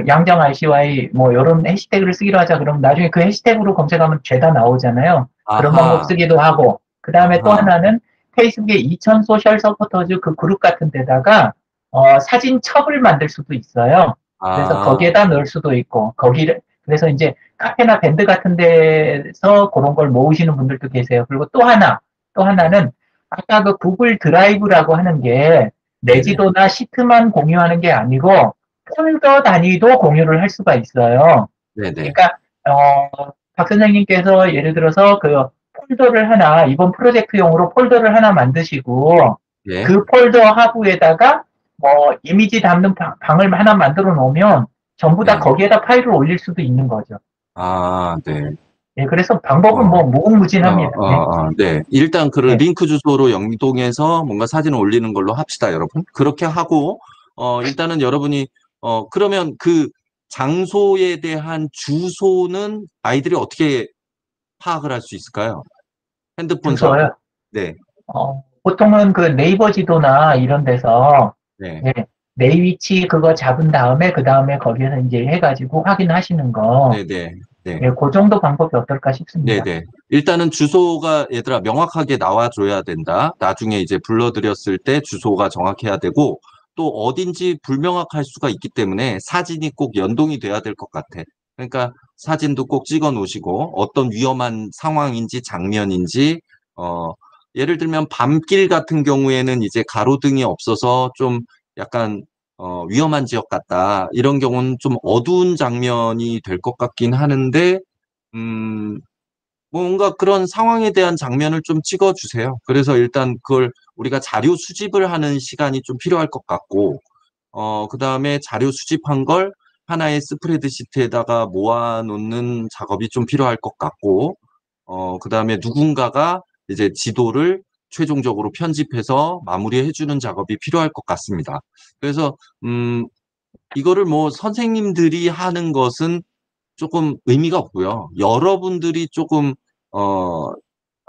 양정 RCY, 뭐, 요런 해시태그를 쓰기로 하자. 그럼 나중에 그 해시태그로 검색하면 죄다 나오잖아요. 그런 방법 아하, 쓰기도 하고. 그 다음에 또 아하, 하나는 페이스북에 2000 소셜 서포터즈 그 그룹 같은 데다가, 사진 첩을 만들 수도 있어요. 그래서 아, 거기에다 넣을 수도 있고, 그래서 이제 카페나 밴드 같은 데서 그런 걸 모으시는 분들도 계세요. 그리고 또 네. 하나는, 아까 그 구글 드라이브라고 하는 게, 네네. 내지도나 시트만 공유하는 게 아니고 폴더 단위도 공유를 할 수가 있어요. 네네. 그러니까 박 선생님께서 예를 들어서 폴더를 하나 이번 프로젝트용으로 폴더를 하나 만드시고 예. 그 폴더 하부에다가 뭐 이미지 담는 방을 하나 만들어 놓으면 전부 다 네. 거기에다 파일을 올릴 수도 있는 거죠. 네. 예, 그래서 방법은 어, 뭐 무궁무진합니다. 예, 네. 일단 그 예. 링크 주소로 연동해서 뭔가 사진을 올리는 걸로 합시다, 여러분. 그렇게 하고, 일단은 여러분이, 그러면 그 장소에 대한 주소는 아이들이 어떻게 파악을 할 수 있을까요? 핸드폰상으로. 주소요. 네, 보통은 그 네이버 지도나 이런 데서 네, 예, 내 위치 그거 잡은 다음에 그 다음에 거기에서 이제 해가지고 확인하시는 거, 네, 네, 네, 예, 그 정도 방법이 어떨까 네, 싶습니다. 네. 일단은 주소가 얘들아 명확하게 나와줘야 된다. 나중에 이제 불러드렸을 때 주소가 정확해야 되고, 또 어딘지 불명확할 수가 있기 때문에 사진이 꼭 연동이 돼야 될 것 같아. 그러니까 사진도 꼭 찍어 놓으시고, 어떤 위험한 상황인지 장면인지, 어, 예를 들면 밤길 같은 경우에는 이제 가로등이 없어서 좀 약간 위험한 지역 같다. 이런 경우는 좀 어두운 장면이 될 것 같긴 하는데, 음, 뭔가 그런 상황에 대한 장면을 좀 찍어주세요. 그래서 일단 그걸 우리가 자료 수집을 하는 시간이 좀 필요할 것 같고, 그 다음에 자료 수집한 걸 하나의 스프레드시트에다가 모아놓는 작업이 좀 필요할 것 같고, 그 다음에 누군가가 이제 지도를 최종적으로 편집해서 마무리해주는 작업이 필요할 것 같습니다. 그래서 이거를 뭐 선생님들이 하는 것은 조금 의미가 없고요. 여러분들이 조금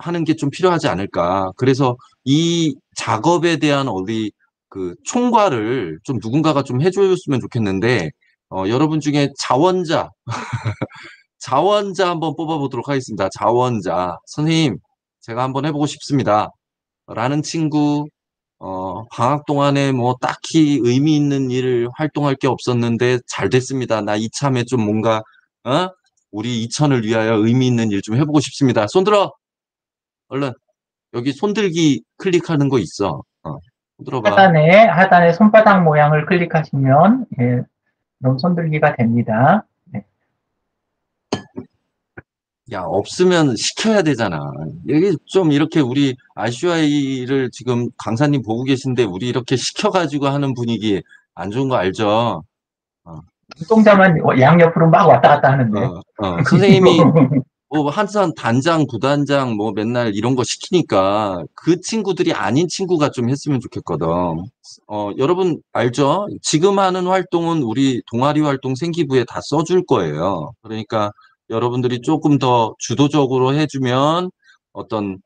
하는 게 좀 필요하지 않을까. 그래서 이 작업에 대한 어디 그 총괄을 좀 누군가가 좀 해줬으면 좋겠는데 여러분 중에 자원자 한번 뽑아보도록 하겠습니다. 자원자 선생님 제가 한번 해보고 싶습니다. 라는 친구 방학 동안에 뭐 딱히 의미 있는 일을 활동할 게 없었는데 잘 됐습니다. 나 이참에 좀 뭔가 우리 이천을 위하여 의미 있는 일 좀 해보고 싶습니다. 손 들어. 얼른 여기 손들기 클릭하는 거 있어. 손 들어봐. 하단에 손바닥 모양을 클릭하시면 예, 그럼 손들기가 됩니다. 네. 야, 없으면 시켜야 되잖아. 여기 좀 이렇게 우리 RCY를 지금 강사님 보고 계신데 우리 이렇게 시켜가지고 하는 분위기 안 좋은 거 알죠? 눈동자만 양옆으로 막 왔다 갔다 하는데. 선생님이 뭐 한참 단장, 부단장 뭐 맨날 이런 거 시키니까 그 친구들이 아닌 친구가 좀 했으면 좋겠거든. 여러분 알죠? 지금 하는 활동은 우리 동아리 활동 생기부에 다 써줄 거예요. 그러니까 여러분들이 조금 더 주도적으로 해주면 어떤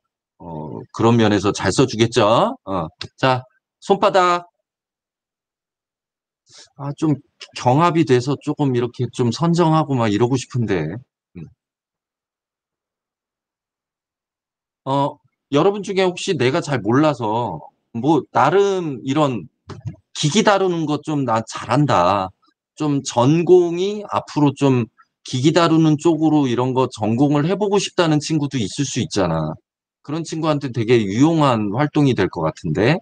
그런 면에서 잘 써주겠죠? 자, 손바닥. 좀 경합이 돼서 조금 이렇게 좀 선정하고 막 이러고 싶은데. 여러분 중에 혹시 내가 잘 몰라서 뭐 나름 이런 기기 다루는 것 좀 나 잘한다. 좀 전공이 앞으로 좀 기기 다루는 쪽으로 이런 거 전공을 해보고 싶다는 친구도 있을 수 있잖아. 그런 친구한테 되게 유용한 활동이 될 것 같은데.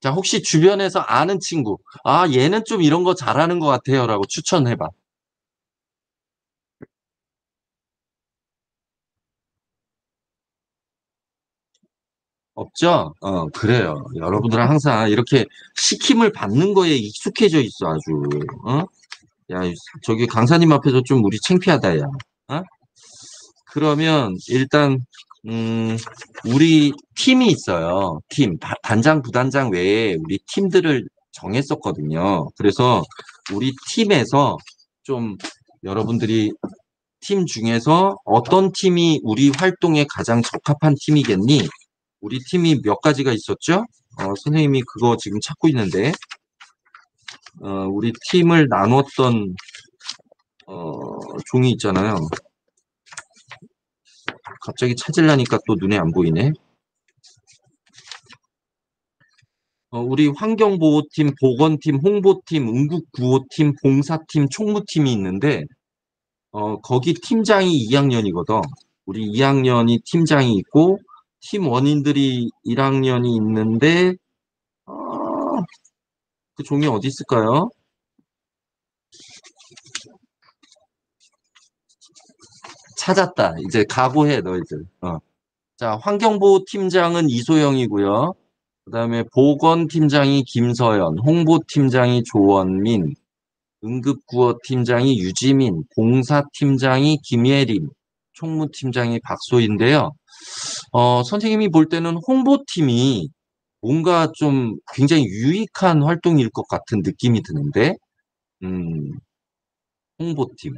자, 혹시 주변에서 아는 친구, 얘는 좀 이런 거 잘하는 것 같아요. 라고 추천해봐. 없죠? 그래요. 여러분들은 항상 이렇게 시킴을 받는 거에 익숙해져 있어, 아주. 야, 저기 강사님 앞에서 좀 우리 창피하다, 야. 그러면 일단, 우리 팀이 있어요. 팀. 단장, 부단장 외에 우리 팀들을 정했었거든요. 그래서 우리 팀에서 좀 여러분들이 팀 중에서 어떤 팀이 우리 활동에 가장 적합한 팀이겠니? 우리 팀이 몇 가지가 있었죠? 선생님이 그거 지금 찾고 있는데, 우리 팀을 나눴던, 종이 있잖아요. 갑자기 찾으려니까 또 눈에 안 보이네. 우리 환경보호팀, 보건팀, 홍보팀, 응급구호팀, 봉사팀, 총무팀이 있는데, 거기 팀장이 2학년이거든. 우리 2학년이 팀장이 있고, 팀원인들이 1학년이 있는데, 그 종이 어디 있을까요? 찾았다. 이제 각오해, 너희들. 자, 환경보호팀장은 이소영이고요. 그 다음에 보건팀장이 김서연, 홍보팀장이 조원민, 응급구호팀장이 유지민, 봉사팀장이 김예림, 총무팀장이 박소희인데요. 선생님이 볼 때는 홍보팀이 뭔가 좀 굉장히 유익한 활동일 것 같은 느낌이 드는데, 홍보팀.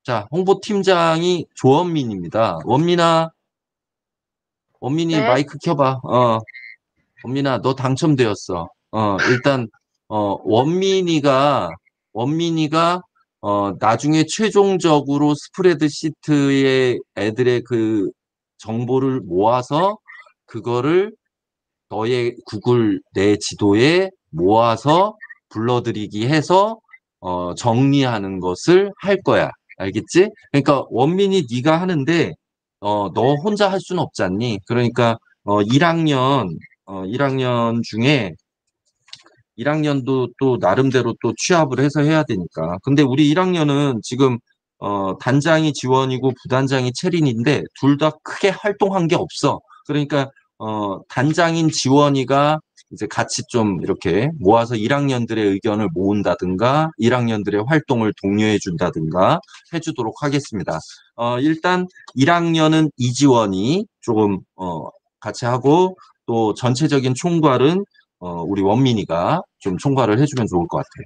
자, 홍보팀장이 조원민입니다. 원민이 네. 마이크 켜봐. 원민아, 너 당첨되었어. 일단, 원민이가, 나중에 최종적으로 스프레드 시트에 애들의 그 정보를 모아서 그거를 너의 구글 내 지도에 모아서 불러들이기 해서 정리하는 것을 할 거야. 알겠지? 그러니까 원민이 네가 하는데 너 혼자 할 수는 없지 않니? 그러니까 1학년 중에 1학년도 또 나름대로 또 취합을 해서 해야 되니까. 근데 우리 1학년은 지금 단장이 지원이고 부단장이 채린인데 둘 다 크게 활동한 게 없어. 그러니까 단장인 지원이가 이제 같이 좀 이렇게 모아서 1학년들의 의견을 모은다든가 1학년들의 활동을 독려해 준다든가 해주도록 하겠습니다. 일단 1학년은 이지원이 조금 같이 하고 또 전체적인 총괄은 우리 원민이가 좀 총괄을 해주면 좋을 것 같아요.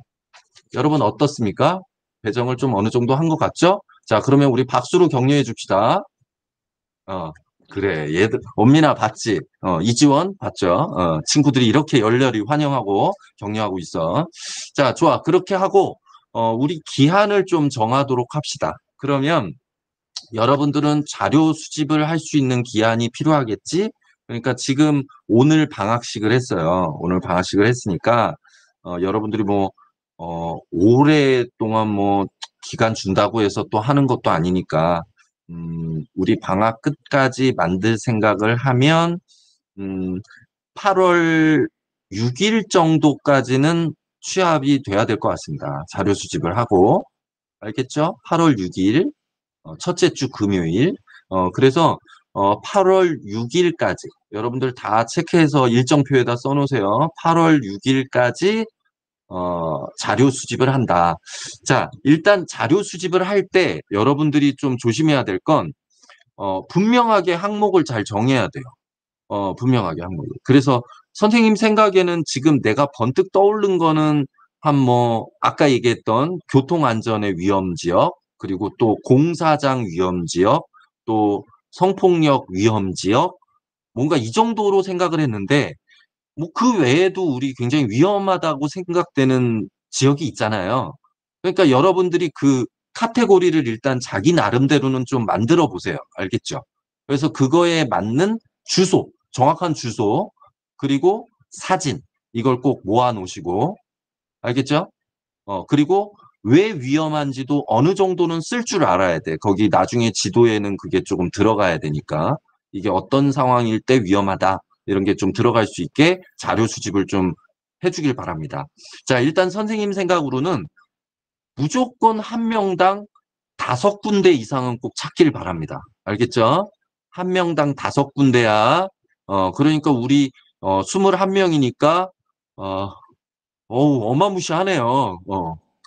여러분 어떻습니까? 배정을 좀 어느 정도 한 것 같죠? 자, 그러면 우리 박수로 격려해 줍시다. 그래. 얘들, 원민아 봤지? 이지원 봤죠? 친구들이 이렇게 열렬히 환영하고 격려하고 있어. 자, 좋아. 그렇게 하고, 우리 기한을 좀 정하도록 합시다. 그러면 여러분들은 자료 수집을 할 수 있는 기한이 필요하겠지? 그러니까 지금 오늘 방학식을 했어요. 오늘 방학식을 했으니까, 여러분들이 뭐, 오랫동안 뭐, 기간 준다고 해서 또 하는 것도 아니니까, 우리 방학 끝까지 만들 생각을 하면, 8월 6일 정도까지는 취합이 돼야 될 것 같습니다. 자료 수집을 하고. 알겠죠? 8월 6일, 첫째 주 금요일. 그래서, 8월 6일까지, 여러분들 다 체크해서 일정표에다 써놓으세요. 8월 6일까지, 자료 수집을 한다. 자, 일단 자료 수집을 할 때 여러분들이 좀 조심해야 될 건, 분명하게 항목을 잘 정해야 돼요. 분명하게 항목을. 그래서 선생님 생각에는 지금 내가 번뜩 떠오른 거는 아까 얘기했던 교통안전의 위험지역, 그리고 또 공사장 위험지역, 또 성폭력 위험지역, 뭔가 이 정도로 생각을 했는데, 뭐 그 외에도 우리 굉장히 위험하다고 생각되는 지역이 있잖아요. 그러니까 여러분들이 그 카테고리를 일단 자기 나름대로는 좀 만들어 보세요. 알겠죠? 그래서 그거에 맞는 주소, 정확한 주소, 그리고 사진, 이걸 꼭 모아 놓으시고, 알겠죠? 그리고 왜 위험한지도 어느 정도는 쓸 줄 알아야 돼. 거기 나중에 지도에는 그게 조금 들어가야 되니까. 이게 어떤 상황일 때 위험하다. 이런 게 좀 들어갈 수 있게 자료 수집을 좀 해주길 바랍니다. 자, 일단 선생님 생각으로는 무조건 한 명당 5군데 이상은 꼭 찾길 바랍니다. 알겠죠? 한 명당 5군데야. 그러니까 우리 21명이니까 어마무시하네요.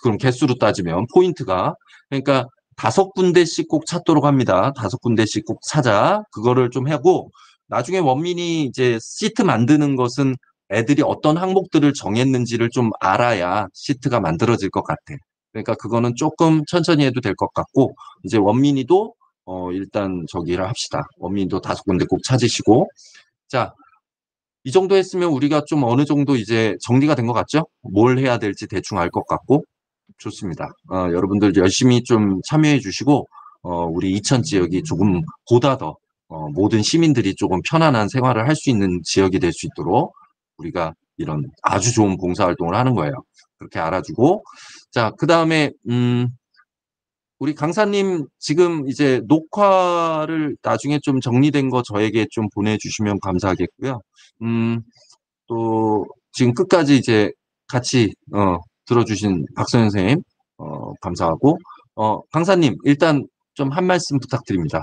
그럼 개수로 따지면 포인트가. 그러니까 5군데씩 꼭 찾도록 합니다. 5군데씩 꼭 찾아. 그거를 좀 하고 나중에 원민이 이제 시트 만드는 것은 애들이 어떤 항목들을 정했는지를 좀 알아야 시트가 만들어질 것 같아. 그러니까 그거는 조금 천천히 해도 될 것 같고 이제 원민이도 일단 저기를 합시다. 원민이도 5군데 꼭 찾으시고 자. 이 정도 했으면 우리가 좀 어느 정도 이제 정리가 된 것 같죠? 뭘 해야 될지 대충 알 것 같고 좋습니다. 여러분들 열심히 좀 참여해 주시고 우리 이천 지역이 조금 보다 더 모든 시민들이 조금 편안한 생활을 할 수 있는 지역이 될 수 있도록 우리가 이런 아주 좋은 봉사활동을 하는 거예요. 그렇게 알아주고 자, 그다음에 우리 강사님 지금 이제 녹화를 나중에 좀 정리된 거 저에게 좀 보내주시면 감사하겠고요. 또 지금 끝까지 이제 같이 들어주신 박선생 선생님 감사하고 강사님 일단 좀 한 말씀 부탁드립니다.